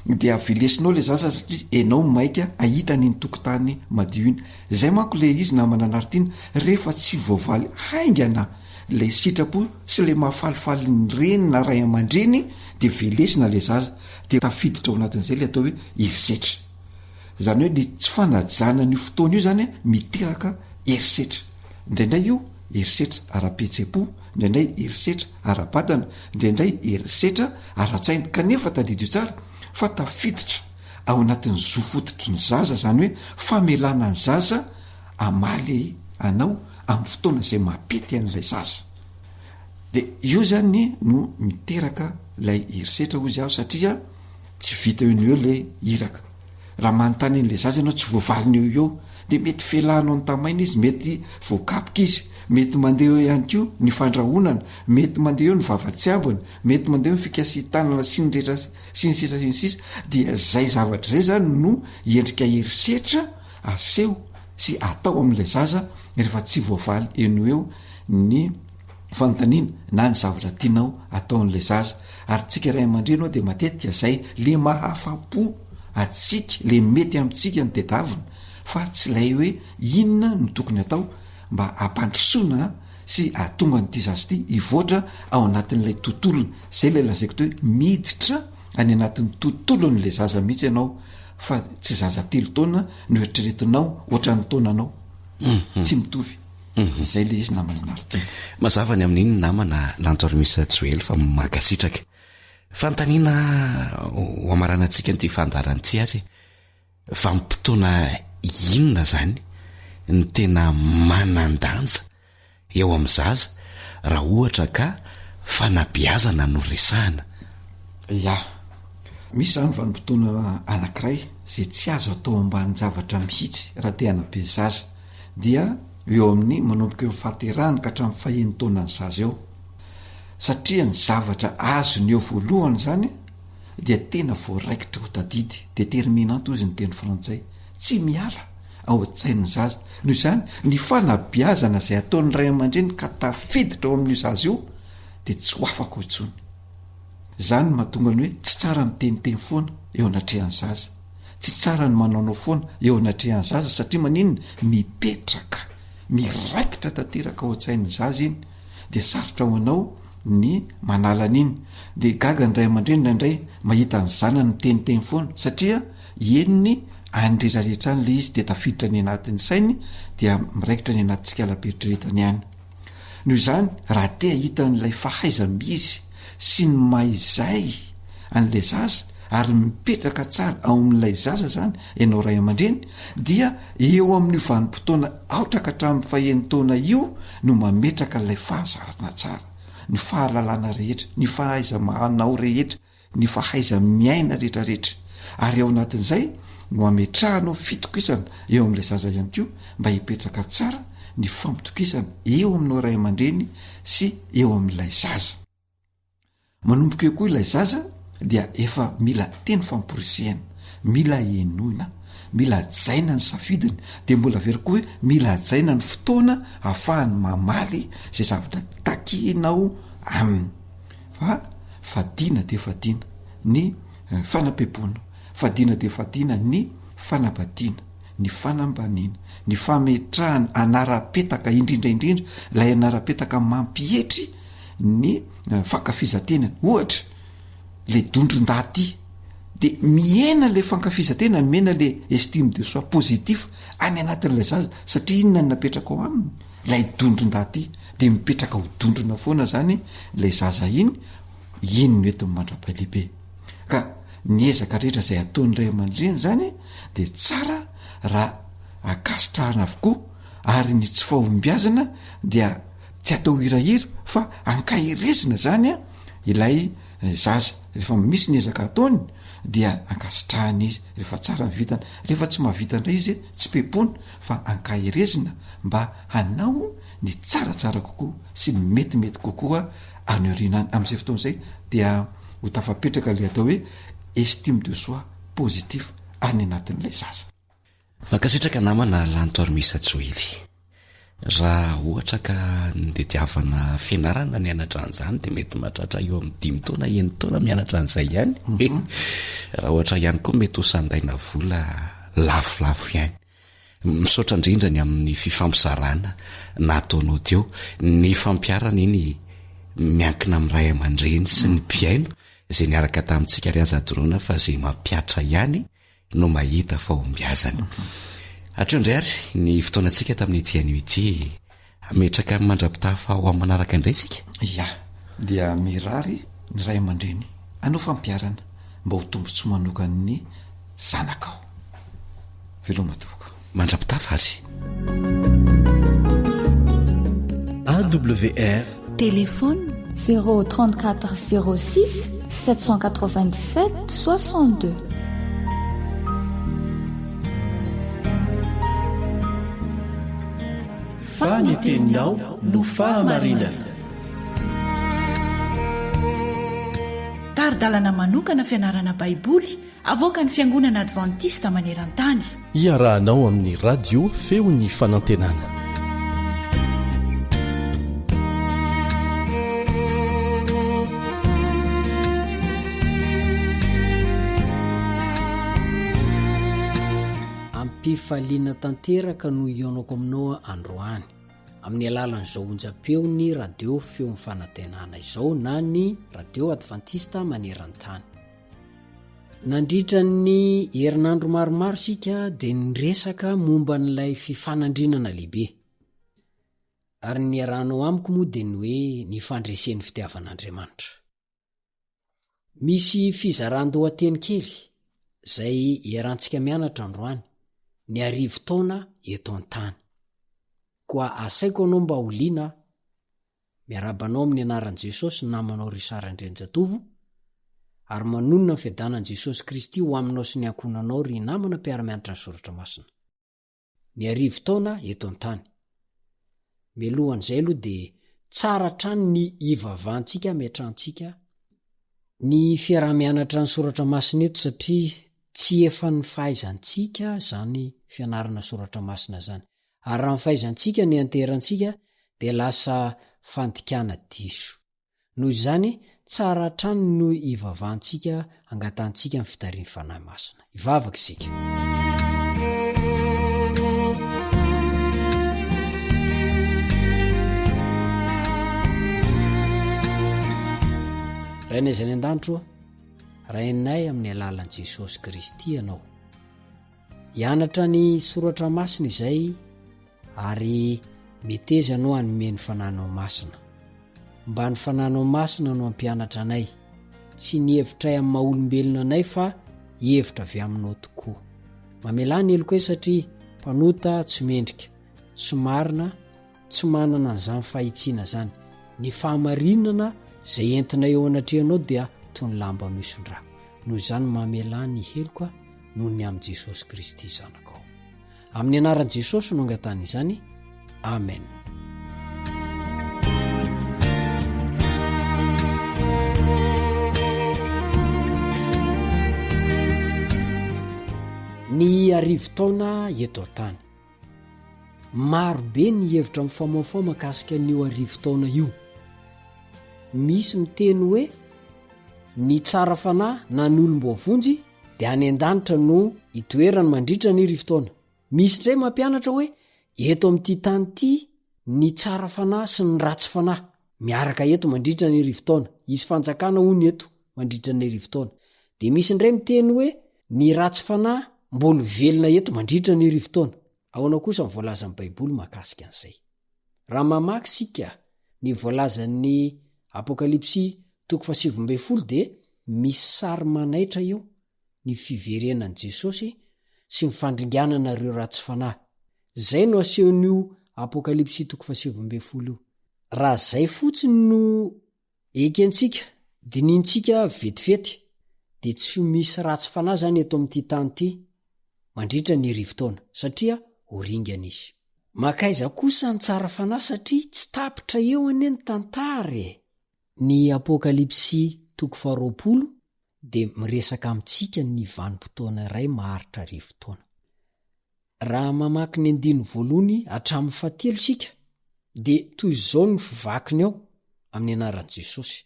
dia velesinao le zaza satria enao maika ahitany iny tokotany madio iny. Zay manko le izy namana anaritiana rehefa tsy voavaly haingana le sitrapo sy le mahafalifaly ny reny na ray aman-dreny de velesina le zaza de tafiditra ao anatin'izay le atao hoe herisetra. Zany hoe ny tsy fanajana ny fotoana io zany miteraka herisetra. Indraindray io herisetra ara-petsepo, indraindray herisetra ara-batana, indraindray herisetra ara-tsaina. Kanefa tadidio tsara fa tafiditra ao anatin'ny zofototry ny zaza, zany hoe famelana ny zaza amaly anao amin'ny fotoana izay mapety an'ilay zaza. De io zany no miteraka lay herisetra ozy aho satria tsy vita eo eo le hiraka. Raha manontany an'le zaza ianao tsy voavaliny eo eo de mety felanao ny tamaina izy, mety voakapoka izy, mety mandeha eo ihany koa ny fandrahonana, mety mandeha eo ny vava-tsiambona, mety mandeha eo ny fikasitanana sy ny rehetra sy ny sisa sy ny sisa. Dia zay zavatra zay zany no endrika herisetra aseho sy atao amin'ilay zaza rehefa tsy voavaly eno eo ny fanontaniana na ny zavatra tianao atao amin'ilay zaza. Ary tsika ray aman-dreny ao de matetika zay le mahafa-po atsika, le mety amintsika ny tedavina, fa tsy lay hoe inona no tokony atao mba ampandrosoana sy atonga nyity zaza ity hivoatra ao anatin'ilay tontolona. Zay le lazaiko to hoe miditra any anatin'ny tontolon'le zaza mihitsy ianao, fa tsy zaza 3 taona no eritreretinao ohatran'ny taonanao. Tsy mitovy. Zay le izy namana anarity. Mazavany amin'iny namana lantormisa Joely fa magasitraka. Fantaniana ho amaranantsika nyity fandaran'ity ary fa mipotona inona zany ny tena manandanja eo amin'ny zaza raha ohatra ka fanabiazana no resahana. Ya, misy zany vanim-potoana anankiray zay tsy azo atao ambany zavatra mihitsy raha te hanabe zaza, dia eo amin'ny manomboka eo fahaterahany ka hatramin'ny fahiny taonany zaza eo. Satria ny zavatra azo ny eo voalohany zany dia tena voaraikitra ho tadidy, déterminante ozy ny teny frantsay, tsy miala ao an-tsain'ny zaza. Noho izany ny fanabiazana zay ataon'ny ray aman-dreny ka tafiditra ao amin'io zaza io de tsy ho afaka ho intsony. Zany mahatonga ny hoe tsy tsara miteniteny foana eo anatrehan'ny zaza, tsy tsara ny manaonao foana eo anatrehan'ny zaza, satria maninona mipetraka miraikitra tanteraka ao an-tsain'ny zaza iny. De sarotra ho anao ny manala an'iny, de gaga ny ray aman-dreny indraindray mahita ny zanany miteniteny foana satria enony andrerarehetra any le izy de tafiditra ny anatin'ny sainy dia miraikitra ny anaty tsikalaperitreretany ihany. Noho izany raha te ahita n'ilay fahaiza-mizy sy ny maizay an'lay zaza ary mipetraka tsara ao amin'ilay zaza zany ianao ray aman-dreny, dia eo amin'io vanim-potoana aotraka hatramin'ny faheny taona io no mametraka n'ilay fahazarana tsara, ny fahalalana rehetra, ny fahaiza manao rehetra, ny fahaiza miaina rehetrarehetra. Ary ao anatin'izay no ametrahanao fitokisana eo amin'ilay zaza ihany koa mba hipetraka tsara ny fampitokisana eo aminao ray aman-dreny sy eo amin'ilay zaza. Manomboka eo koa ilay zaza dia efa mila teny famporisihana, mila enoina, mila jaina ny safidiny, de mbola very koa hoe mila jaina ny fotoana ahafahany mamaly zay zavatra takinao aminy. Fa fadina de fadina ny fanapepona, fadina de fadina ny fanabadiana, ny fanambaniana, ny fametrahana anara-petaka indrindraindrindra, lay anara-petaka mampietry ny fankafizantenany. Ohatra le dondron-daty de miena le fankafizantena, miena le estime de soi positif any anatin'ilay zaza, satria inona ny napetraka ao aminy lay dondron-daty, de mipetraka ho dondrona foana zany lay zaza iny no entiny mandra-pailehibe. Ka ny ezaka rehetra izay ataony ray aman-dreny zany de tsara raha akasitrahana avokoa ary ny tsy fahombiazana dia tsy atao hirahira fa ankahirezina zany a ilay zaza rehefa misy ny ezaka ataony dia ankasitrahana izy rehefa tsara vitana rehefa tsy mahavitandray izy tsy pepona fa ankahirezina mba hanao ny tsaratsara kokoa sy metimety kokoa any orinany am'izay fotoan'izay dia ho tafapetraka le atao hoe estime de soi positif any anatin'ilay zaza mankasitraka namana lantoarmisa Joely raha ohatra ka ndediavana fianarana mianatra an'izany de mety mahatratra eo amin'ny 5 taona 9 taona mianatra an'izay ihany raha ohatra ihany koa mety ho sandaina vola lafolafo ihany misaotra indrindra ny amin'ny fifampizarana nataonao teo ny fampiarana iny miankina amin'ny ray aman-dreny sy ny mpiaino izay niaraka tamintsika ry azadoroana fa izay mampiatra ihany no mahita fahombiazana hatreo indray ary ny fotoanantsika tamin'ny itian'io ity ametraka mandrapitafa ho amin'ny manaraka indray sika ya dia mirary ny ray aman-dreny anao fampiarana mba ho tombontso manokany zanakao velomatoko mandrapitafa azy AWR téléphone 034 06 797 62 faniteninao no fahamarinana taridalana manokana fianarana baiboly avoaka ny fiangonana advantista maneran-tany iarahanao amin'ny radio feon'ny fanantenana ampifaliana tanteraka no ionako aminao androany amin'ny alalan'izao onjam-peony radio feo fanantenana izao na ny radio advantista maneran-tany nandritra ny herinandro maromaro sika dia niresaka momba n'ilay fifanandrinana lehibe ary ny arahanao amiko moa dia ny hoe ny fandresen'ny fitiavan'Andriamanitra misy fizaran-dohateny kely izay hiarantsika mianatra androany ny arivo taona eto an-tany koa asaiko anao mba holiana miarabanao amin'ny anaran'i Jesosy namanao ry Sarandrenjatovo ary manonona ny fiadanan'i Jesosy Kristy ho aminao sy ny ankonanao ry namana mpiara-mianatra ny soratra masina ny arivo taona eto an-tany mialohan'izay aloha dia tsara trany ny ivavahantsika miatrantsika ny fiara-mianatra ny soratra masina eto satria tsy efa ny fahaizantsika zany fianarana soratra masina zany ary raha ny fahaizantsika ny anterantsika dia lasa fandikana diso noho izany tsara trany no ivavahantsika angatantsika ny fitariany fanahy masina ivavaka isika rainay izay ny an-danitro rainay amin'ny alalan'i Jesosy Kristy ianao hianatra ny soratra masina izay ary meteza anao hanome ny fananao masina mba ny fananao masina no ampianatra anay tsy ny hevitray amin'ny maha-olombelona anay fa hevitra avy aminao tokoa mamelany eloko hoe satria mpanota tsy mendrika tsy marina tsy manana an'izany fahitsiana zany ny fahamarinana izay entina eo anatrehanao dia toy ny lamba misondra noho izany mamelany heloka noho ny amin'i Jesosy Kristy zanakao amin'ny anaran'i Jesosy no angatany izany amen ny arivo taona eto an-tany maro be ny hevitra mifamaofao makasika n'io arivo taona io misy miteny hoe ny tsara fanahy na ny olom-boavonjy dia any an-danitra no itoerany mandritra ny arivo taona misy ndray mampianatra hoe eto amin'ity tany ity ny tsara fanahy sy ny ratsy fanahy miaraka eto mandritra ny arivo taona isy fanjakana hoy ny eto mandritra ny arivo taona dia misy ndray miteny hoe ny ratsy fanahy mbolo velona eto mandritra ny arivo taona ahoana kosa ny voalazan'ny baiboly mahakasika an'izay raha mamaky sika ny voalazan'ny apokalipsy 7:20 dia misy sary manaitra eo ny fiverenan'i Jesosy sy mifandringananareo ratsy fanahy. Zay no asehoan'io Apokalipsy 7:20 io. Raha zay fotsiny no ekentsika dinintsika vetivety de tsy misy ratsy fanahy zany eto amin'ity tany ity mandritra ny rivotaona satria oringana izy. Makaiza kosa ny tsara fanahy satria tsy tapitra eo ane ny tantara. Ny Apokalipsy 20 de miresaka amintsika ny vanim-potoana iray maharitra rivotaona. Raha mamaky ny 1 hatramin'ny 7 sika de toy izao ny fivakiny ao amin'ny anaran'i Jesosy.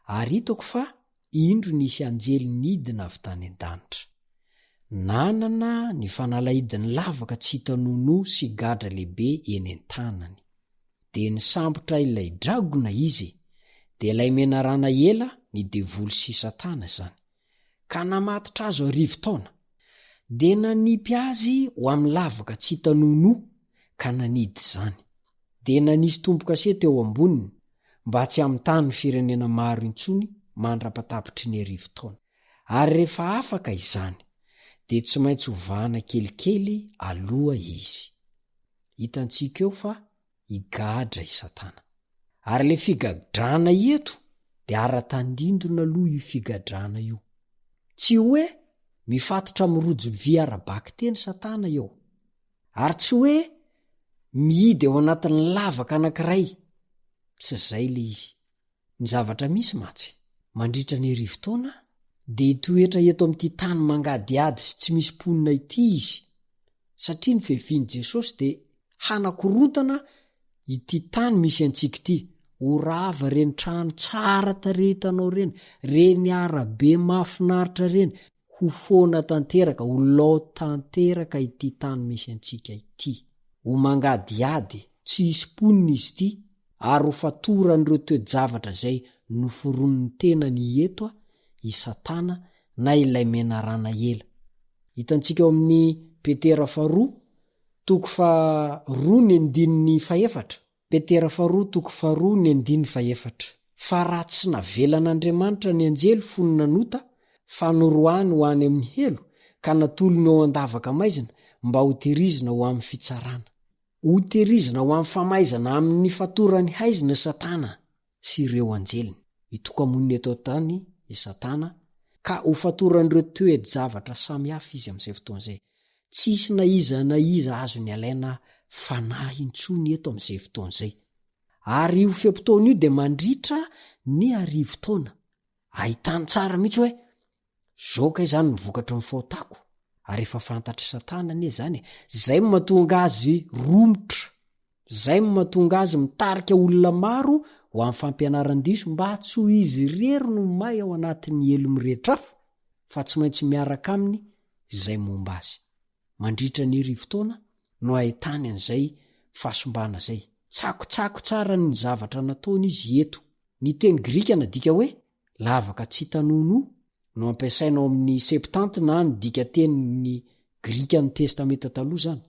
Ary hitako fa indro nisy anjely nidina avy tany an-danitra. Nanana ny fanalahidiny lavaka tsy hitanono sy gadra lehibe eny an-tanany. De nisambotra ilay dragona izy, de ilay menarana ela ny devoly sy Satana zany, ka namatitra azo arivo-taona, de nanipy azy ho amin'ny lavaka tsy hitanono ka nanidy zany. De nanisy tombo-kasety eo amboniny mba tsy am'tany ny firenena maro intsony mandra-patapitry ny arivo-taona. Ary rehefa afaka izany de tsy maintsy hovahana kelikely aloha izy. Hitantsika eo fa higadra i Satana. Ary le figadrana eto de ara-tandindrona aloha io figadrana io. Tsy hoe mifatotra mirojo vy arabaky teny Satana eo, ary tsy hoe mihidy eo anatin'ny lavaka anankiray. Tsy zay le izy. Ny zavatra misy matsy mandritra ny arivo-taona de hitoetra eto amin'ity tany mangadiady sy tsy misy mponina ity izy, satria ny fehifian'i Jesosy de hanakorontana ity tany misy antsika ity. Orava reny trano tsara tarehitanao reny arabe mahafinaritra reny, ho foana tanteraka, ho lao tanteraka ity tany misy antsika ity. Ho mangadiady tsy hisy mponina izy ity, ary ho fatoran'ireo toe-javatra zay noforoniny tena ny etoa i Satana na ilay menarana ela. Hitantsika eo amin'ny Petera 2:2-4. Petera 2:2-4. Fa raha tsy navelan'Andriamanitra ny anjely fony nanota fa noroany ho any amin'ny helo ka natolony eo andavaka maizina mba ho terizina ho amin'ny fitsarana. Ho terizina ho amin'ny famaizana amin'ny fatorany haizina Satana sy ireo anjeliny. Itokamoniny eto tany i Satana ka ho fatoran'ireo toe-javatra samy hafa izy amin'izay fotoan'izay. Tsisy na iza azo ny alaina fanahy intsony eto amin'izay fotoan'izay. Ary io fiam-potoana io de mandritra ny arivo-taona. Ahitany tsara mihitsy hoe zoka izany nivokatry ny fahotako. Ary efa fantatry Satana ane zany, zay mahatonga azy romotra, zay mahatonga azy mitarika olona maro ho amin'ny fampianaran-diso mba tsy ho izy rery no may ao anatin'ny elo mirehetrafo, fa tsy maintsy miaraka aminy zay momba azy. Mandritra ny arivo-taona no ahitany an'izay fahasombana zay. Tsakotsako tsara ny zavatra nataony izy eto. Ny teny Grika na dika hoe lavaka tsy hitanono no ampiasaina ao amin'ny 70 na ny dika teny ny Grika ny testamenta taloha zany.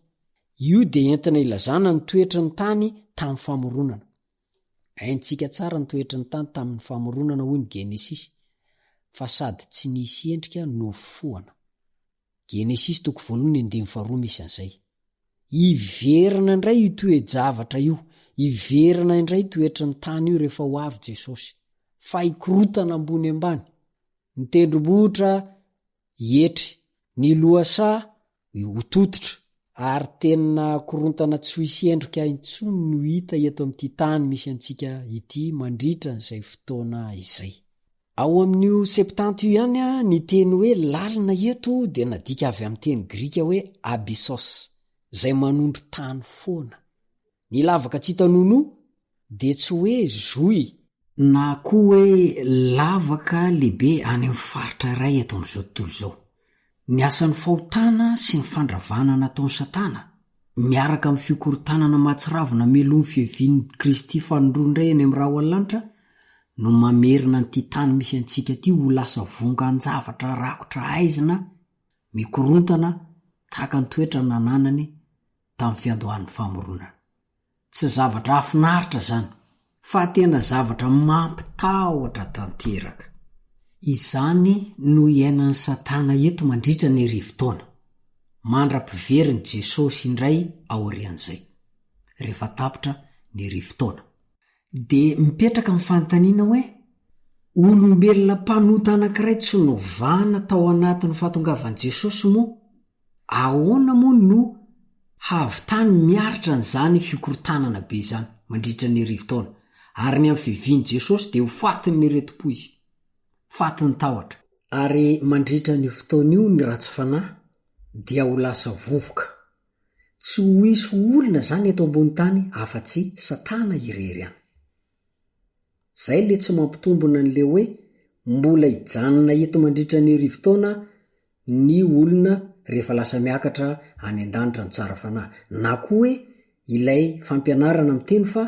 Io de entina ilazana ny toetra ny tany tamin'ny famoronana. Haintsika tsara ny toetra ny tany tamin'ny famoronana hoy ny Genesisy, fa sady tsy nisy endrika no foana. Genesisy 1:1-2 misy an'izay. Iverina indray io toe-javatra io, iverina indray toetra ny tany io rehefa ho avy Jesosy. Fa ikorotana ambony ambany, ny tendrombohitra etry, ny loasa hototitra, ary tena korontana tsy hoisy endrika intsony no hita eto amin'ity tany misy antsika ity mandritra n'izay fotoana izay. Ao amin'io 70 io ihany ny teny hoe lalina eto de nadika avy amin'ny teny Grika hoe abyssos, zay manondro tany foana. Ny lavaka tsy hitanono de tsy hoe zoy na koa hoe lavaka lehibe any amin'ny faritra iray eto amin'izao tontolo izao. Ny asan'ny fahotana sy ny fandravana nataon'ny Satana miaraka amin'ny fikorontanana mahatsiravina melomy fihevian'ny Kristy fanondroandray eny amin'ny rahoalanitra no mamerina nyity tany misy antsika ty ho lasa vongan-javatra rakotra aizina mikorontana tahaka ny toetra nananany tamin'ny fiandohan'ny famoronana. Tsy zavatra hafinaritra zany, fa tena zavatra mampitahotra tanteraka. izany no iainan'ny satana eto mandritra ny rivotaona mandra-piveriny Jesosy indray aorian'izay rehefa tapitra ny rivotaona dia mipetraka amin'ny fanontaniana hoe olombelona mpanota anankiray tsy novana tao anatin'ny fahatongavan'i Jesosy moa ahoana moa no havitany miaritra n'izany fikorotanana be izany mandritra ny rivotaona ary ny amin'ny fiviany Jesosy dia ho fatiny ny retom-po izy fatiny tahotra ary mandritra ny fotoana io ny ratsy fanahy dia ho lasa vovoka tsy ho isy olona zany eto ambony tany afa-tsy satana irery any zay le tsy mampitombona n'le hoe mbola hijanona eto mandritra ny rivotaona ny olona rehefa lasa miakatra any an-danitra ny tsara fanahy na koa hoe ilay fampianarana miteny fa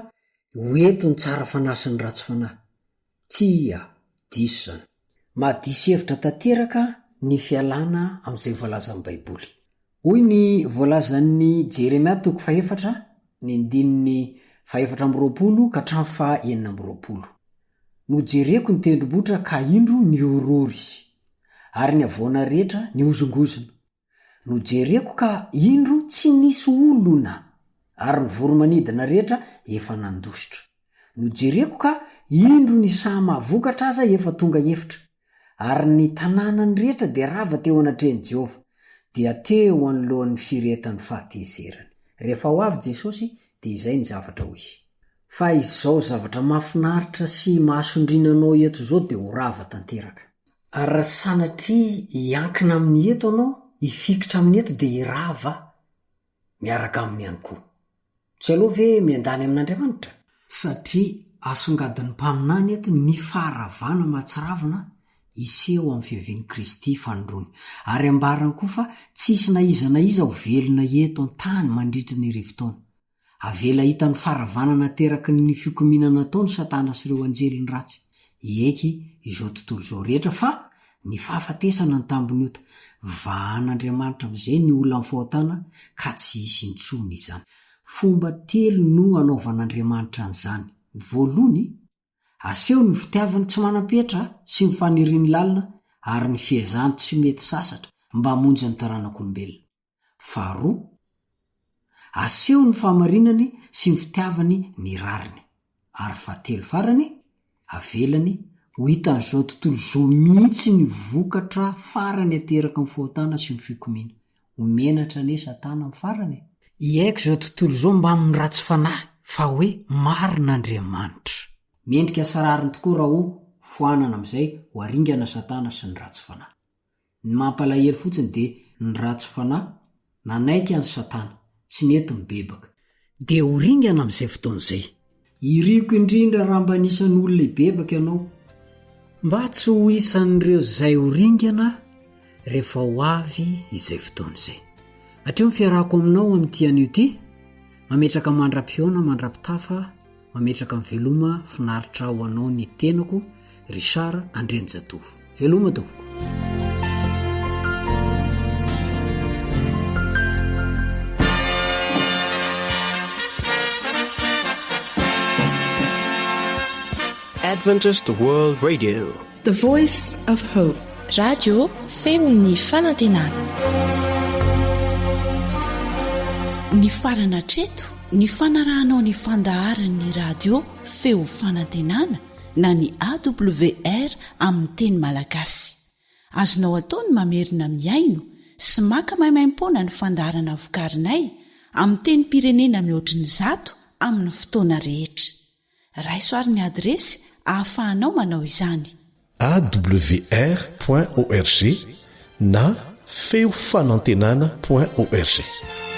hoeto ny tsara fanahy sy ny ratsy fanahy tia diso zany madisy hevitra tanteraka ny fialana amin'izay voalazan'ny baiboly hoy ny voalazan'ny Jeremia 4 ny ndininy 4 ka hatramin'ny 9 nojereko ny tendrombohitra ka indro ny orory ary ny avoana rehetra ny ozongozona nojereko ka indro tsy nisy olona ary ny voromanidina rehetra efa nandositra nojereko ka indro ny samavokatra aza efa tonga efitra ary ny tanànany rehetra dia rava teo anatreny Jehova dia teo anoloan'ny firetan'ny fahatezerany rehefa ho avy Jesosy dia izay ny zavatra ho izy fa izao zavatra mahafinaritra sy mahasondrinanao eto izao dia ho rava tanteraka ary raha sanatria hiankina amin'ny eto anao hifikitra amin'ny eto dia hirava miaraka amin'ny ihany koa tsy aloha ve miandany amin'Andriamanitra satria asongadin'ny mpaminany eto ny faharavana mahatsiravina iseho amin'ny fiavian'i Kristy fanondrony ary ambarany koa fa tsisy na iza ho velona eto an-tany mandritra ny rivotaona avela hita ny faharavana nateraky ny fikominana ataony satana sy ireo anjeliny ratsy eky izao tontolo izao rehetra fa ny fahafatesana ny tambonyota vahan'Andriamanitra amin'izay ny olona amin'ny fahotana ka tsy hisy intsony izany fomba telo no anaovan'Andriamanitra an'izany voalohany aseho ny fitiavany tsy manam-petra sy ny faniriany lalina ary ny fiezany tsy mety sasatra mba hamonjy ny taranak'olombelona faharoa aseho ny fahamarinany sy ny fitiavany ny rariny ary fahatelo farany avelany ho hitan'izao tontolo izao mihitsy ny vokatra farany ateraka amin'ny fahotana sy ny fikomiana homenatra ne satana amin'ny farany iaiko izao tontolo izao mba amin'ny ratsy fanahy fa hoe marin'Andriamanitra mendrika sarariny tokoa raha ho foanana amin'izay ho aringana satana sy ny ratsy fanahy ny mampalahelo fotsiny dia ny ratsy fanahy nanaiky any satana tsy nety mibebaka dia ho ringana amin'izay fotoan'izay iriko indrindra raha mba nisan'ny olona ibebaka ianao mba tsy ho isan'ireo izay ho ringana rehefa ho avy izay fotoan'izay hatreo ny fiarahako aminao amin'ity anio ity mametraka mandra-pioana mandra-pitafa mametraka amin'ny veloma finaritra ho anao ny tenako Richard Andrenjatovo veloma tompoko Adventist World Radio, The Voice of Hope, radio femon'ny fanantenana. Ny farana treto ny fanarahanao ny fandaharan'ny radio feo fanantenana na ny AWR amin'ny teny malagasy azonao ataony mamerina miaino sy maka mahimaimpona ny fandaharana vokarinay amin'ny teny pirenena mihoatriny 100 amin'ny fotoana rehetra raisoaryn'ny adresy ahafahanao manao izany awr.org na feofanantenana.org